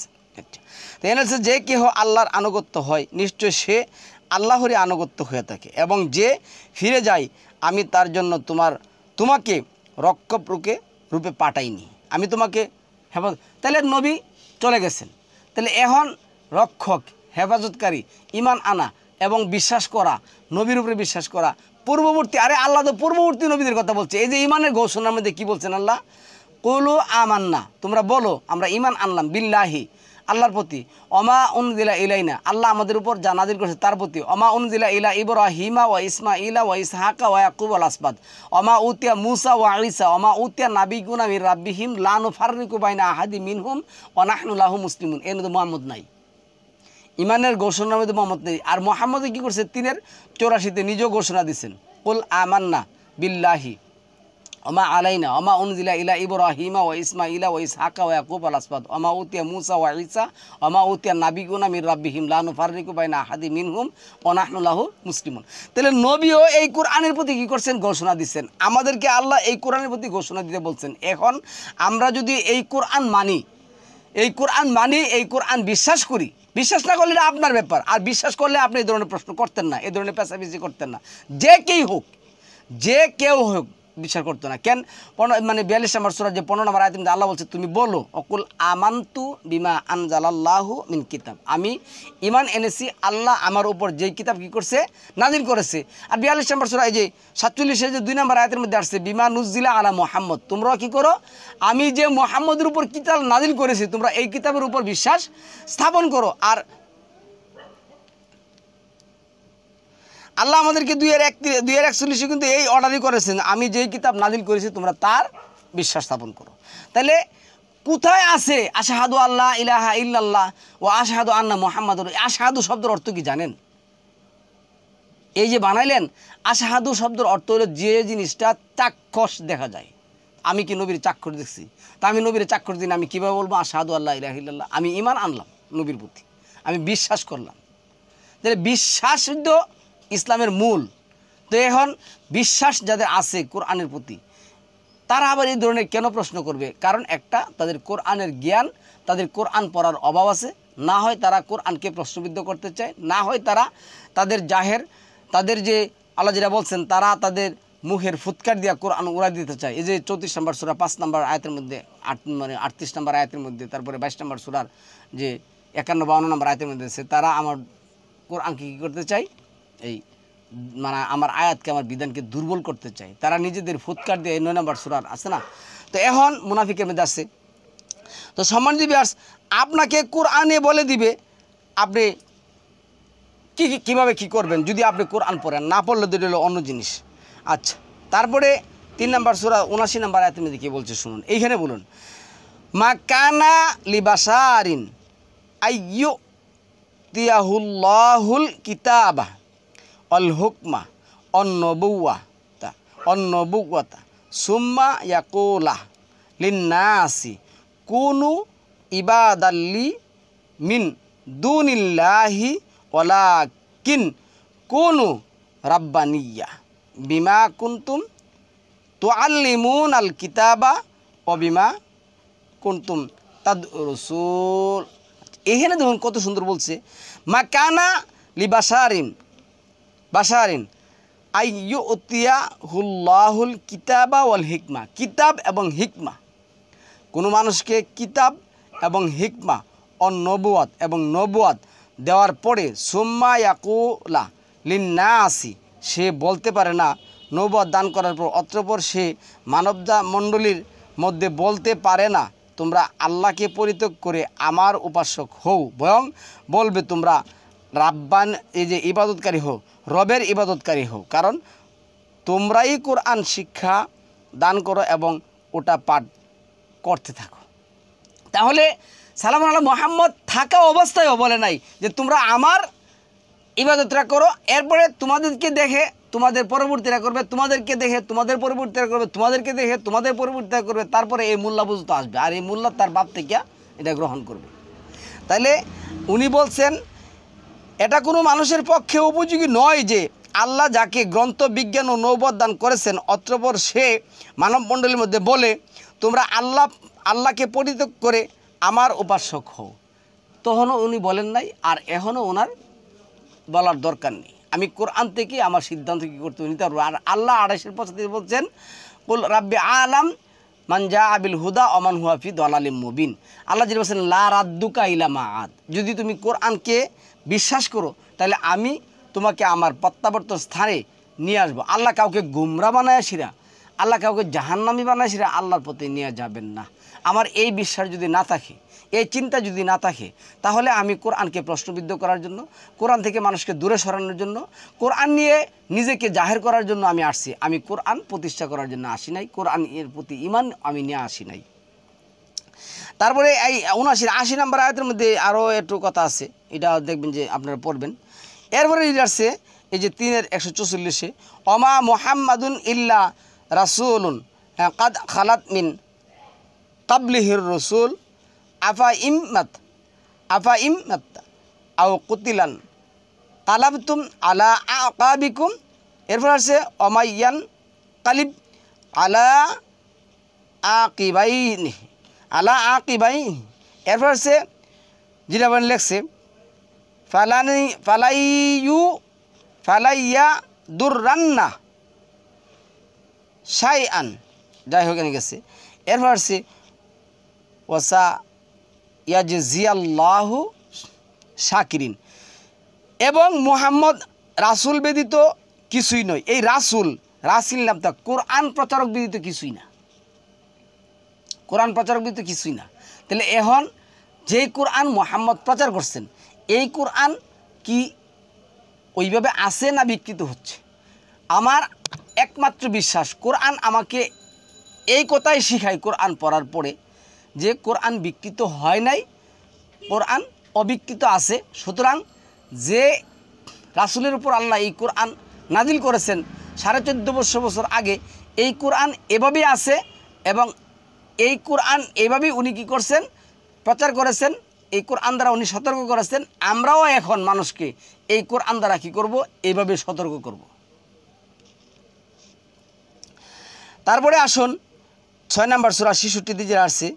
আচ্ছা, তো এর হচ্ছে যে কেহ আল্লাহর আনুগত্য হয় নিশ্চয় সে আল্লাহরই আনুগত্য হয়ে থাকে, এবং যে ফিরে যায় আমি তার জন্য তোমাকে রক্ষক রূপে পাঠাইনি, আমি তোমাকে হেফাজত। তাহলে নবী চলে গেছেন, তাহলে এখন রক্ষক, হেফাজতকারী, ঈমান আনা এবং বিশ্বাস করা, নবীর উপরে বিশ্বাস করা, পূর্ববর্তী, আরে আল্লাহ তো পূর্ববর্তী নবীদের কথা বলছে। এই যে ঈমানের ঘোষণার মধ্যে কী বলছেন আল্লাহ, কুলু আমান্না, তোমরা বলো আমরা ঈমান আনলাম, বিল্লাহি, আল্লাহর প্রতি, অমা উনজিলা ইলাইনা, আল্লাহ আমাদের উপর যা নাযিল করেছে তার প্রতি, অমা উনজিলা ইলা ইব্রাহিমা ওয়া ইসমাঈলা ওয়া ইসহাকা ওয়া ইয়াকুব ওয়াল আসবাদ, অমা উতিয়া মুসা ওয়া ঈসা, অমা উতিয়া নাবিয়্যুনা মির রাব্বিহিম লা নুফাররিকু বাইনা আহাদিম মিনহুম ওয়া নাহনু লাহু মুসলিমুন। এর মধ্যে মুহাম্মদ নাই, ঈমানের ঘোষণার মধ্যে মুহাম্মদ নেই। আর মুহাম্মদ কী করছে, 3-84 নিজেও ঘোষণা দিচ্ছেন, কুল আমান্না বিল্লাহি ওমা আলাইনা ওমা উনজিলা ইলা ইব্রাহিমা ওয়া ইসমাঈলা ওয়া ইসহাকা ওয়া ইয়াকুব ওয়াল আসবাদ, ওমা উতিয়া মুসা ওয়া ঈসা, ওমা উতিয়া নাবিয়্যুনা মির রাব্বিহিম লা নুফাররিকু বাইনা আহাদিম মিনহুম ওয়া নাহনু লাহু মুসলিমুন। তাহলে নবীও এই কোরআনের প্রতি কী করছেন, ঘোষণা দিচ্ছেন। আমাদেরকে আল্লাহ এই কোরআনের প্রতি ঘোষণা দিতে বলছেন। এখন আমরা যদি এই কোরআন মানি, এই কোরআন বিশ্বাস করি, বিশ্বাস না করলে এটা আপনার ব্যাপার, আর বিশ্বাস করলে আপনি এই ধরনের প্রশ্ন করতেন না, এই ধরনের পেঁচাপেচি করতেন না, যে কেউ হোক বিশ্বাস করতো না। কেন, 42 নম্বর সূরা যে 15 নম্বর আয়াতে আল্লাহ বলছে, তুমি বলো অকুল আমানতু বিমা আনজালাল্লাহু মিন কিতাব, আমি ঈমান এনেছি আল্লাহ আমার উপর যেই কিতাব কী করছে, নাজিল করেছে। আর 42 নম্বর সূরা এই যে 47 যে 2 নম্বর আয়াতের মধ্যে আসছে, বিমা নুজিলা আলা মুহাম্মদ, তোমরা কি করো, আমি যে মুহাম্মদের উপর কিতাব নাজিল করেছি তোমরা এই কিতাবের উপর বিশ্বাস স্থাপন করো। আর আল্লাহ আমাদেরকে 2:41 কিন্তু এই অর্ডারই করেছেন, আমি যেই কিতাব নাজিল করেছি তোমরা তার বিশ্বাস স্থাপন করো। তাহলে কোথায় আছে আশহাদু আল্লাহ ইলাহা ইল্লাল্লাহ ও আশহাদু আন্না মুহাম্মাদুর? আশহাদু শব্দের অর্থ কি জানেন? এই যে বানাইলেন, আশহাদু শব্দের অর্থ হলো যে জিনিসটা চাক্ষুষ দেখা যায়। আমি কি নবীর চাক্ষুষ দেখছি? তা আমি নবীর চাক্ষুষ দিন আমি কীভাবে বলবো আশহাদু আল্লাহ ইলাহা ইল্লাল্লাহ? আমি ঈমান আনলাম নবীর প্রতি, আমি বিশ্বাস করলাম। তাহলে বিশ্বাস তো ইসলামের মূল। তো এখন বিশ্বাস যাদের আছে কোরআনের প্রতি, তারা আবার এই ধরনের কেন প্রশ্ন করবে? কারণ একটা, তাদের কোরআনের জ্ঞান, তাদের কোরআন পড়ার অভাব আছে, না হয় তারা কোরআনকে প্রশ্নবিদ্ধ করতে চায়, না হয় তারা তাদের যে আল্লাহ যেটা বলছেন, তারা তাদের মুখের ফুৎকার দিয়া কোরআন উড়াই দিতে চায়। এই যে 34 নম্বর সূরা 5 নম্বর আয়াতের মধ্যে 38 নম্বর আয়াতের মধ্যে, তারপরে 22 নম্বর সূরার যে 51-52 নম্বর আয়াতের মধ্যে আছে, তারা আমার কোরআনকে কী করতে চায়, এই মানে আমার আয়াতকে আমার বিধানকে দুর্বল করতে চায়, তারা নিজেদের ফুৎকার দিয়ে 9 নম্বর সূরার আছে না। তো এখন মুনাফিকের মধ্যে আছে। তো সম্মানিত ভিউয়ার্স, আপনাকে কোরআনে বলে দিবে আপনি কীভাবে কী করবেন যদি আপনি কোরআন পড়েন, না পড়লে তো হলো অন্য জিনিস। আচ্ছা, তারপরে 3 নম্বর সূরা 79 নম্বর আয়াতের মধ্যে কী বলছে শুনুন। এইখানে বলুন, মা কানা লিবাসারিন আইয়ু তিয়াহুল্লাহুল কিতাবা অল হুকমা অন্নবুওয়াতা সুম্মা ইয়াকুলা লিন্নাসি কুনু ইবাদাল্লি মিন দুনিল্লাহি ওয়ালাকিন কুনু রাব্বানিয়া বিমা কুনতুম তুআল্লিমুন আল কিতাবা ও বিমা কুনতুম তাদরুসুন। এখানে দেখুন কত সুন্দর বলছে, মা কানা লিবাসারিন আইয়ুতিয়াহুল্লাহুল কিতাবা ওয়াল হিকমা, কিতাব এবং হিকমা, কোনো মানুষকে কিতাব এবং হিকমা ও নবুয়াত এবং নবুয়াত দেওয়ার পরে সুম্মা ইয়াকুলা লিন্নাসি, সে বলতে পারে না, নবুয়াত দান করার পর অতঃপর সে মানবদা মণ্ডলীর মধ্যে বলতে পারে না তোমরা আল্লাহকে পরিত্যাগ করে আমার উপাসক হও, বরং বলবে তোমরা রাব্বান এই যে ইবাদতকারী হও, রবের ইবাদতকারী হও, কারণ তোমরাই কোরআন শিক্ষা দান করো এবং ওটা পাঠ করতে থাকো। তাহলে সালামুন আলা মুহাম্মদ থাকা অবস্থায়ও বলে নাই যে তোমরা আমার ইবাদতটা করো, এরপরে তোমাদেরকে দেখে তোমাদের পরবর্তীরা করবে, তোমাদেরকে দেখে তোমাদের পরবর্তীরা করবে, তোমাদেরকে দেখে তোমাদের পরবর্তীরা করবে, তারপরে এই মোল্লা বুঝতে আসবে, আর এই মোল্লা তার বাপ থেকে এটা গ্রহণ করবে। তাইলে উনি বলছেন এটা কোনো মানুষের পক্ষে উপযোগী নয় যে আল্লাহ যাকে গ্রন্থ বিজ্ঞান ও নবুয়ত দান করেছেন অতঃপর সে মানবমণ্ডলীর মধ্যে বলে তোমরা আল্লাহকে পরিত্যাগ করে আমার উপাসক হও। তখনও উনি বলেন নাই, আর এখনও ওনার বলার দরকার নেই। আমি কোরআন থেকে আমার সিদ্ধান্ত কী করতে নিতে পারবো। আর আল্লাহ 28 বলছেন, কুল রাব্বি আলাম মান জা আবিল হুদা ওমান হুয়া ফি দালালিম মুবিন। আল্লাহ যেটা বলছেন লা রাদ্দুকা ইলা মাআদ, যদি তুমি কোরআনকে বিশ্বাস করো তাহলে আমি তোমাকে আমার প্রত্যাবর্তন স্থানে নিয়ে আসবো। আল্লাহ কাউকে গুমরা বানায় আসিরা, আল্লাহ কাউকে জাহান্নামী বানায় আসিরা আল্লাহর পথে নিয়ে যাবেন না। আমার এই বিশ্বাস যদি না থাকে, এই চিন্তা যদি না থাকে, তাহলে আমি কোরআনকে প্রশ্নবিদ্ধ করার জন্য, কোরআন থেকে মানুষকে দূরে সরানোর জন্য, কোরআন নিয়ে নিজেকে জাহের করার জন্য আমি আসছি। আমি কোরআন প্রতিষ্ঠা করার জন্য আসি নাই, কোরআন এর প্রতি ঈমান আমি নিয়ে আসি নাই। তারপরে এই 79-80 নম্বর আয়াতের মধ্যে আরও একটু কথা আছে, এটা দেখবেন যে আপনারা পড়বেন। এরপরে আসছে এই যে 3-144 অমা মুহাম্মাদুন ইল্লা রাসূলুন কাদ খালাত মিন কাবলিহির রসুল আফা ইম্মাত আও কুতিলান কালাবতুম আলা আকাবিকুম। এরপর আছে অমাইয়ান কালিব আলা আকিবাইনি। এরপর আছে যেটা বলে লেখছে ফালাইয়া দুররান্না শাইআন, যাই হোক এনে গেছে। এরপর আছে ওয়াসা ইয়াজজিয়াল্লাহু শাকিরিন। এবং মুহাম্মদ রাসূল ব্যতীত কিছুই নয়। এই রাসূল নামটা কোরআন প্রচারক ব্যতীত কিছুই না, কোরআন প্রচারক ব্যতীত কিছুই না। তাহলে এখন যেই কোরআন মুহাম্মদ প্রচার করছেন, এই কোরআন কি ওইভাবে আছে না বিকৃত হচ্ছে? আমার একমাত্র বিশ্বাস, কোরআন আমাকে এই কথাই শিখায় কোরআন পড়ার পরে, যে কোরআন বিকৃত হয় নাই, কোরআন অবিকৃত আছে। সুতরাং যে রাসূলের উপর আল্লাহ এই কোরআন নাজিল করেছেন 1450 বছর আগে, এই কোরআন এভাবেই আছে এবং এই কোরআন এভাবেই উনি কী করছেন, প্রচার করেছেন। এই কোরআন দ্বারা উনি সতর্ক করেছেন। আমরাও এখন মানুষকে এই কোরআন দ্বারা কী করব, এইভাবে সতর্ক করব। তারপরে আসুন 6 নম্বর সূরা 66 যে আসছে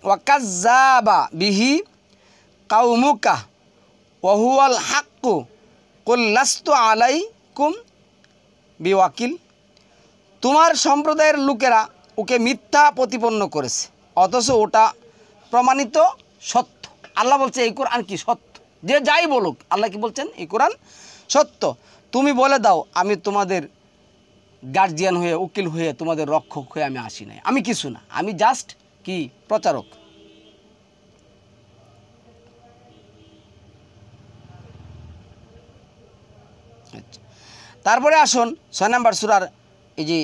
ওয়াকাজ্জাবা বিহি কাউমুকা ওয়াহুয়াল হাক্কু কুল লাস্তু আলাইকুম বিওয়াকিল। তোমার সম্প্রদায়ের লোকেরা ওকে মিথ্যা প্রতিপন্ন করেছে, অথচ ওটা প্রমাণিত সত্য। আল্লাহ বলছে এই কোরআন কি সত্য, যে যাই বলুক, আল্লাহ কি বলছেন, এই কোরআন সত্য। তুমি বলে দাও আমি তোমাদের গার্জিয়ান হয়ে, উকিল হয়ে, তোমাদের রক্ষক হয়ে আমি আসি নাই, আমি কিছু না, আমি জাস্ট কি প্রচারক। আচ্ছা, তারপরে আসুন 6 নম্বর সূরার এই যে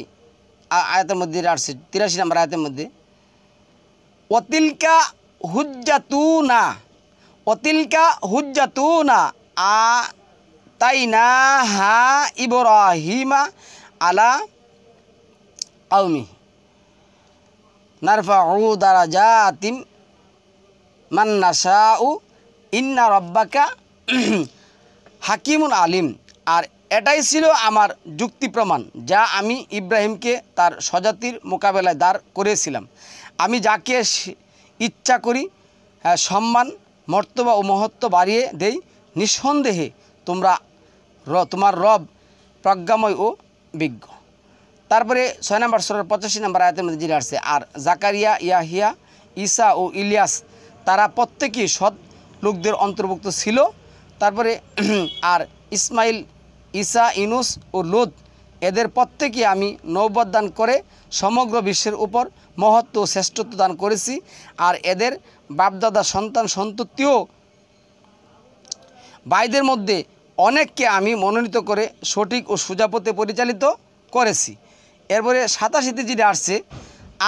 আয়াতের মধ্যে আসছে 83 নম্বর আয়াতের মধ্যে, অতিলকা হুজ্জাতুনা, অতিলকা হুজ্জাতুনা আতাইনাহা ইব্রাহিমা আলা কওমি নারফাউ দারাজাতিন মান নাশাউ ইন্না রাব্বাকা হাকিমুন আলিম। আর এটাই ছিল আমার যুক্তি প্রমাণ, যা আমি ইব্রাহিমকে তার স্বজাতির মোকাবেলায় দাঁড় করেছিলাম। আমি যাকে ইচ্ছা করি সম্মান, মর্তবা ও মহত্ব বাড়িয়ে দেই। নিঃসন্দেহে তোমার রব প্রজ্ঞাময় ও বিজ্ঞ। তারপরে 6 নম্বর সূরার 85 নম্বর আয়াতের মধ্যে যেটা আসছে, আর জাকারিয়া, ইয়াহিয়া, ঈসা ও ইলিয়াস তারা প্রত্যেকেই সৎ লোকদের অন্তর্ভুক্ত ছিল। তারপরে আর ইসমাইল, ঈসা, ইউনুস ও লূত এদের প্রত্যেকে আমি নবুয়ত দান করে সমগ্র বিশ্বের উপর মহত্ব ও শ্রেষ্ঠত্ব দান করেছি। আর এদের বাপদাদা, সন্তান, সন্ততিও ভাইদের মধ্যে অনেককে আমি মনোনীত করে সঠিক ও সোজা পথে পরিচালিত করেছি। এরপরে 87তে যেটা আসছে,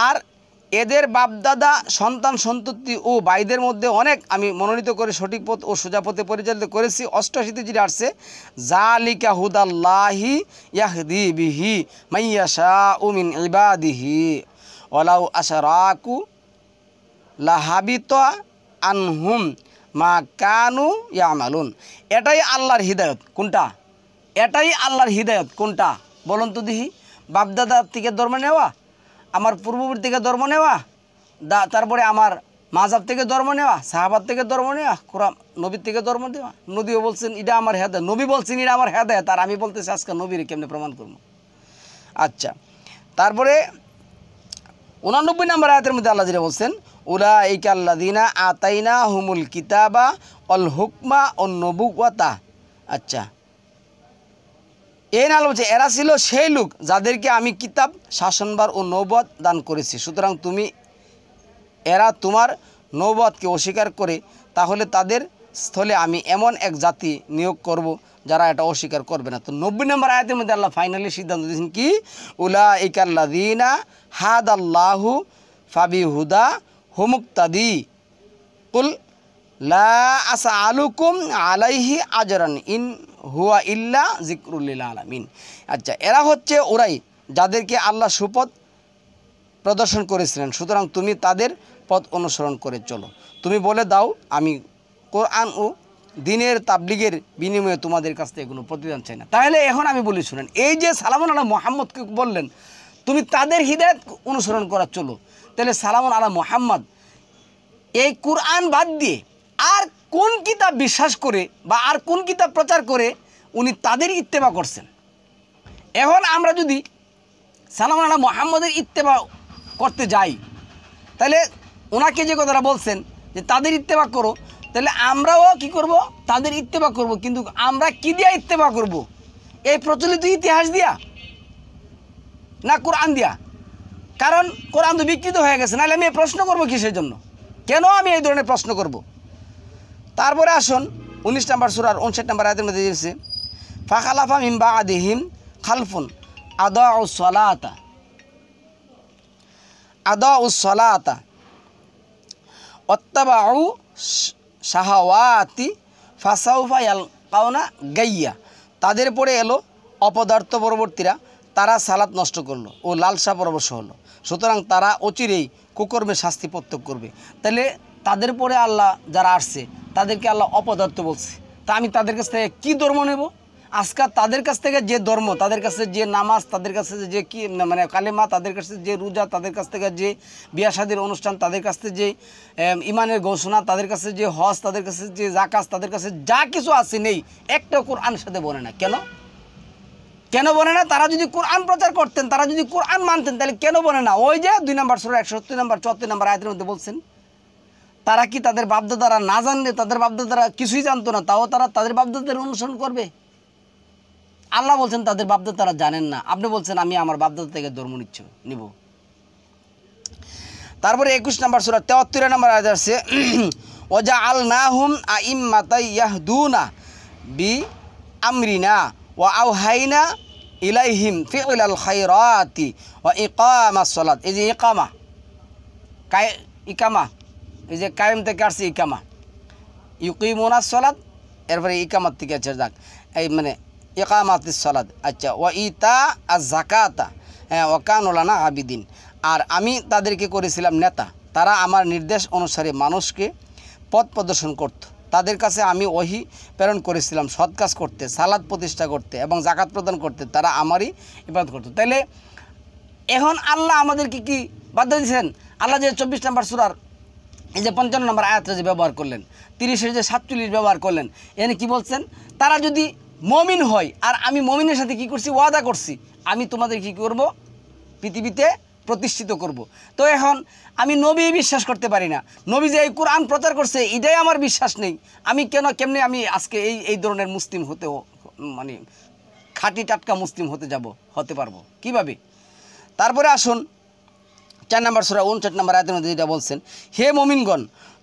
আর এদের বাপদাদা, সন্তান, সন্ততি ও ভাইদের মধ্যে অনেক আমি মনোনীত করে সঠিক পথ ও সোজা পথে পরিচালিত করেছি। 88তে যেটা আসছে, জালিকা হুদাল্লাহি ইয়াহদি বিহি মাইয়াশাউ মিন ইবাদিহি ওয়ালাউ আশরাকু লাহাবিতা আনহুম মা কানু ইয়ামালুন। এটাই আল্লাহর হিদায়ত। কোনটা? এটাই আল্লাহর হিদায়ত। কোনটা বলুন তো দেখি? বাপদাদার থেকে ধর্ম নেওয়া, আমার পূর্ববর্তী থেকে ধর্ম নেওয়া, তারপরে আমার মাযহাব থেকে ধর্ম নেওয়া, সাহাবাত থেকে ধর্ম নেওয়া, কোরআন নবীর থেকে ধর্ম দেওয়া। নবীও বলছেন এটা আমার হেদায়েত, নবী বলছেন এটা আমার হেদায়েত, আর আমি বলতেছি আজকে নবীর কেমনে প্রমাণ করবো? আচ্ছা, তারপরে 89 নম্বর আয়াতের মধ্যে আল্লাহ যেটা বলছেন, উলাইকা আল্লাযীনা আতাইনাহুমুল কিতাবা ওয়াল হুকমা ওয়ান নবুওয়াতা। আচ্ছা, এই নাল বলছে এরা ছিল সেই লোক যাদেরকে আমি কিতাব, শাসনভার ও নবুয়ত দান করেছি। সুতরাং এরা তোমার নবুয়তকে অস্বীকার করে, তাহলে তাদের স্থলে আমি এমন এক জাতি নিয়োগ করব যারা এটা অস্বীকার করবে না। তো 90 নম্বর আয়াতের মধ্যে আল্লাহ ফাইনালি সিদ্ধান্ত দিয়েছেন কি, উলাইকা আল্লাযীনা হাদাল্লাহু ফাবিহুদা হুমুক্তাদি কুল লা আসআলুকুম আলাইহি আজরান ইন হুয়া ইল্লা যিকরুল লিল আলামিন। আচ্ছা, এরা হচ্ছে ওরাই যাদেরকে আল্লাহ সুপথ প্রদর্শন করেছিলেন। সুতরাং তুমি তাদের পথ অনুসরণ করে চলো। তুমি বলে দাও আমি কোরআন ও দিনের তাবলিগের বিনিময়ে তোমাদের কাছ থেকে কোনো প্রতিদান চাই না। তাহলে এখন আমি বলি শুনেন, এই যে সালামুন আলা মুহাম্মদকে বললেন তুমি তাদের হিদায়াত অনুসরণ করা চলো, তাহলে সালামুন আলা মুহাম্মদ এই কোরআন বাদ দিয়ে আর কোন কিতাব বিশ্বাস করে বা আর কোন কিতাব প্রচার করে উনি তাদের ইত্তেবা করছেন? এখন আমরা যদি সালামুন আলা মুহাম্মদের ইত্তেবা করতে যাই, তাহলে ওনাকে যে কথাটা বলছেন যে তাদের ইত্তেবা করো, তাহলে আমরাও কি করব? তাদের ইত্তেবা করব। কিন্তু আমরা কি দিয়া ইত্তেবা করব? এই প্রচলিত ইতিহাস দিয়া না কোরআন দিয়া? কারণ কোরআন তো বিকৃত হয়ে গেছে। নাহলে আমি এই প্রশ্ন করবো কিসের জন্য? কেন আমি এই ধরনের প্রশ্ন করব? তারপরে আসুন 19 নম্বর সূরার 59 নম্বর আয়াতের মধ্যে দিয়েছে, ফাখালাফা মিন বাদিহিম খালফুন আদাউস সালাতা ওয়াত্তাবাউ শাহাওয়াতি ফাসাউফা ইয়ালকাউনা গাইয়া। তাদের পরে এলো অপদার্থ পরবর্তীরা, তারা সালাত নষ্ট করলো ও লালসা পরবশ হলো, সুতরাং তারা অচিরেই কুকর্মে শাস্তি প্রত্যক্ষ করবে। তাহলে তাদের পরে আল্লাহ যারা আসছে তাদেরকে আল্লাহ অপদার্থ বলছে। তা আমি তাদের কাছ থেকে কী ধর্ম নেব? আজকাল তাদের কাছ থেকে যে ধর্ম, তাদের কাছে যে নামাজ, তাদের কাছে যে কি মানে কালেমা, তাদের কাছে যে রোজা, তাদের কাছ থেকে যে বিয়া শাদীর অনুষ্ঠান, তাদের কাছে যে ইমানের ঘোষণা, তাদের কাছে যে হজ, তাদের কাছে যে জাকাত, তাদের কাছে যা কিছু আছে নেই, একটা কোরআনের সাথে বনে না। কেন বনে না? তারা যদি কোরআন প্রচার করতেন, তারা যদি কোরআন মানতেন, তাহলে কেন বনে না? ওই যে 2 নম্বর সূরা 170 নম্বর 74 নম্বর আয়াতের মধ্যে বলছেন, তারা কি তাদের বাপদাদারা না জানলে, তাদের বাপদাদারা কিছুই জানতো না, তাও তারা তাদের বাপদাদাদের অনুসরণ করবে? আল্লাহ বলছেন তাদের বাপদাদারা জানেন না, আপনি বলছেন আমি আমার বাপদাদা থেকে ধর্ম নিব। তারপরে 21 নম্বর সূরা 73 নম্বর আয়াত আছে, ওয়াজআলনাহুম আইম্মাতান ইয়াহদুনা বিআমরিনা ওয়া আওহাইনা ইলাইহিম ফি'লাল খায়রাতি ওয়া ইকামাস সালাত। এই যে ইকামা, ইকামা, এই যে কায়েম থেকে আসছে ইকামা, ইউকিমুনাস সালাত, এরপরে ইকামাত থেকে আছে যাক, এই মানে ইকামাতিস সালাত। আচ্ছা, ওয়া ইতা আজ যাকাতা, হ্যাঁ, ওয়া কানু লানা আবিদিন। আর আমি তাদেরকে করেছিলাম নেতা, তারা আমার নির্দেশ অনুসারে মানুষকে পথ প্রদর্শন করত। তাদের কাছে আমি ওহী প্রেরণ করেছিলাম সৎ কাজ করতে, সালাত প্রতিষ্ঠা করতে এবং জাকাত প্রদান করতে, তারা আমারই ইবাদত করত। তাইলে এখন আল্লাহ আমাদেরকে কি বাধ্য দিয়েছেন? আল্লাহ যে 24 নম্বর সূরার এই যে 55 নম্বর আয়াতটা যে ব্যবহার করলেন, 30-এর যে 47 ব্যবহার করলেন, এখানে কি বলছেন? তারা যদি মমিন হয়, আর আমি মমিনের সাথে কি করছি? ওয়াদা করছি আমি তোমাদের কি করব? পৃথিবীতে প্রতিষ্ঠিত করব। তো এখন আমি নবী বিশ্বাস করতে পারি না, নবী যে এই কোরআন প্রচার করছে এটাই আমার বিশ্বাস নেই, আমি কেমনে আমি আজকে এই ধরনের মুসলিম মানে খাঁটি টাটকা মুসলিম হতে পারবো কিভাবে? তারপরে আসুন 4 নম্বর সূরা 59 নম্বর আয়াতের মধ্যে যেটা বলছেন, হে মুমিনগণ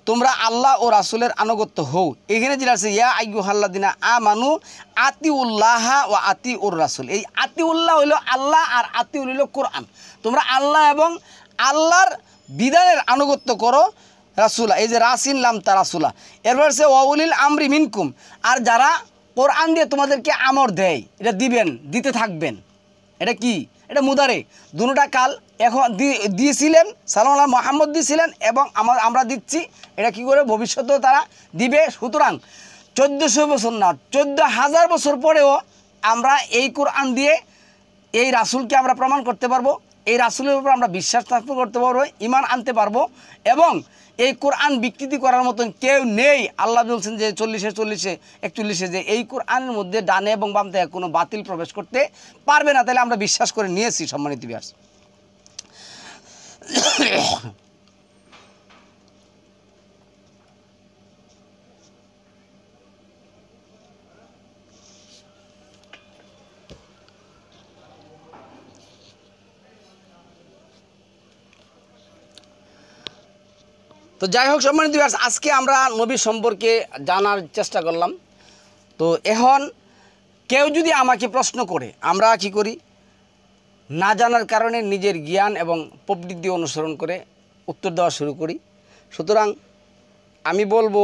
তোমরা আল্লাহ ও রাসূলের আনুগত্য হও। এখানে যেটা আছে ইয়া আইয়ুহাল্লাযিনা আমানু আতিউল্লাহ ওয়া আতিউর রাসূল। এই আতিউল্লাহ হইল আল্লাহ আর আতিউল হইল কোরআন। তোমরা আল্লাহ এবং আল্লাহর বিধানের আনুগত্য করো। রাসূলা, এই যে রাসিন লাম তা রাসূলা, এরপর আছে ওয়াউলিল আমরি মিনকুম, আর যারা কোরআন দিয়ে তোমাদেরকে আমর দেয় এটা দিতে থাকবেন। এটা কি? এটা মুদারে, দুটোটা কাল এখন দিয়েছিলেন, সাল্লাল্লাহু আলাইহি মুহাম্মদ দিয়েছিলেন এবং আমরা দিচ্ছি, এটা কি করে ভবিষ্যতেও তারা দিবে। সুতরাং 1400 বছর না, 14,000 বছর পরেও আমরা এই কোরআন দিয়ে এই রাসূলকে আমরা প্রমাণ করতে পারবো, এই রাসূলের উপর আমরা বিশ্বাস স্থাপন করতে পারবো, ঈমান আনতে পারবো, এবং এই কোরআন বিকৃতি করার মতন কেউ নেই। আল্লাহ বলছেন যে 41 যে এই কোরআনের মধ্যে ডানে এবং বাম থেকে কোনো বাতিল প্রবেশ করতে পারবে না। তাহলে আমরা বিশ্বাস করে নিয়েছি সম্মানিত ভিউয়ার্স। তো যাই হোক সম্মানিত ভিউয়ার্স, আজকে আমরা নবী সম্পর্কে জানার চেষ্টা করলাম। তো এখন কেউ যদি আমাকে প্রশ্ন করে, আমরা কি করি? না জানার কারণে নিজের জ্ঞান এবং প্রবৃত্তি অনুসরণ করে উত্তর দেওয়া শুরু করি। সুতরাং আমি বলবো,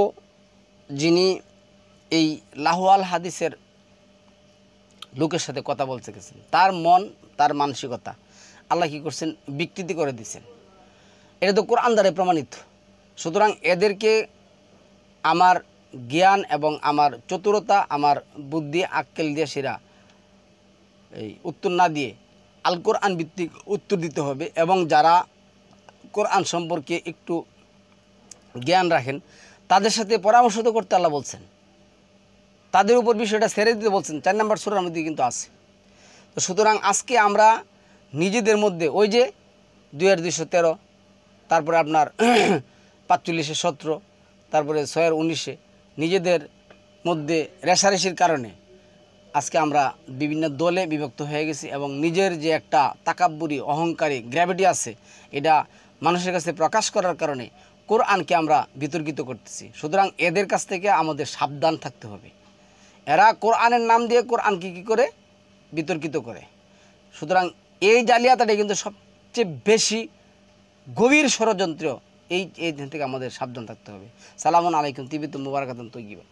যিনি এই লাহওয়াল হাদিসের লোকের সাথে কথা বলতে গেছেন, তার মন, তার মানসিকতা আল্লাহ কী করছেন? বিকৃতি করে দিচ্ছেন। এটা তো কোরআন দ্বারা প্রমাণিত। সুতরাং এদেরকে আমার জ্ঞান এবং আমার চতুরতা, আমার বুদ্ধি আক্কেল দিয়ে সেরা এই উত্তর না দিয়ে আল কোরআন ভিত্তিক উত্তর দিতে হবে। এবং যারা কোরআন সম্পর্কে একটু জ্ঞান রাখেন তাদের সাথে পরামর্শ তো করতে আল্লাহ বলছেন, তাদের উপর বিষয়টা ছেড়ে দিতে বলছেন। 4 নম্বর সূরার মধ্যে কিন্তু আছে। তো সুতরাং আজকে আমরা নিজেদের মধ্যে ওই যে 2,213, তারপরে আপনার 45-17, তারপরে 6-19 নিজেদের মধ্যে রেষারেষির কারণে আজকে আমরা বিভিন্ন দলে বিভক্ত হয়ে গেছি এবং নিজের যে একটা তাকাব্বুরি, অহংকারী গ্র্যাভিটি আছে এটা মানুষের কাছে প্রকাশ করার কারণে কোরআনকে আমরা বিতর্কিত করতেছি। সুতরাং এদের কাছ থেকে আমাদের সাবধান থাকতে হবে। এরা কোরআনের নাম দিয়ে কোরআনকে কী করে? বিতর্কিত করে। সুতরাং এই জালিয়াতিটা কিন্তু সবচেয়ে বেশি গভীর ষড়যন্ত্র। এই থেকে আমাদের সাবধান থাকতে হবে। সালামুন আলাইকুম, তিবিতুম মুবারাকাতুন তৈয়িবা।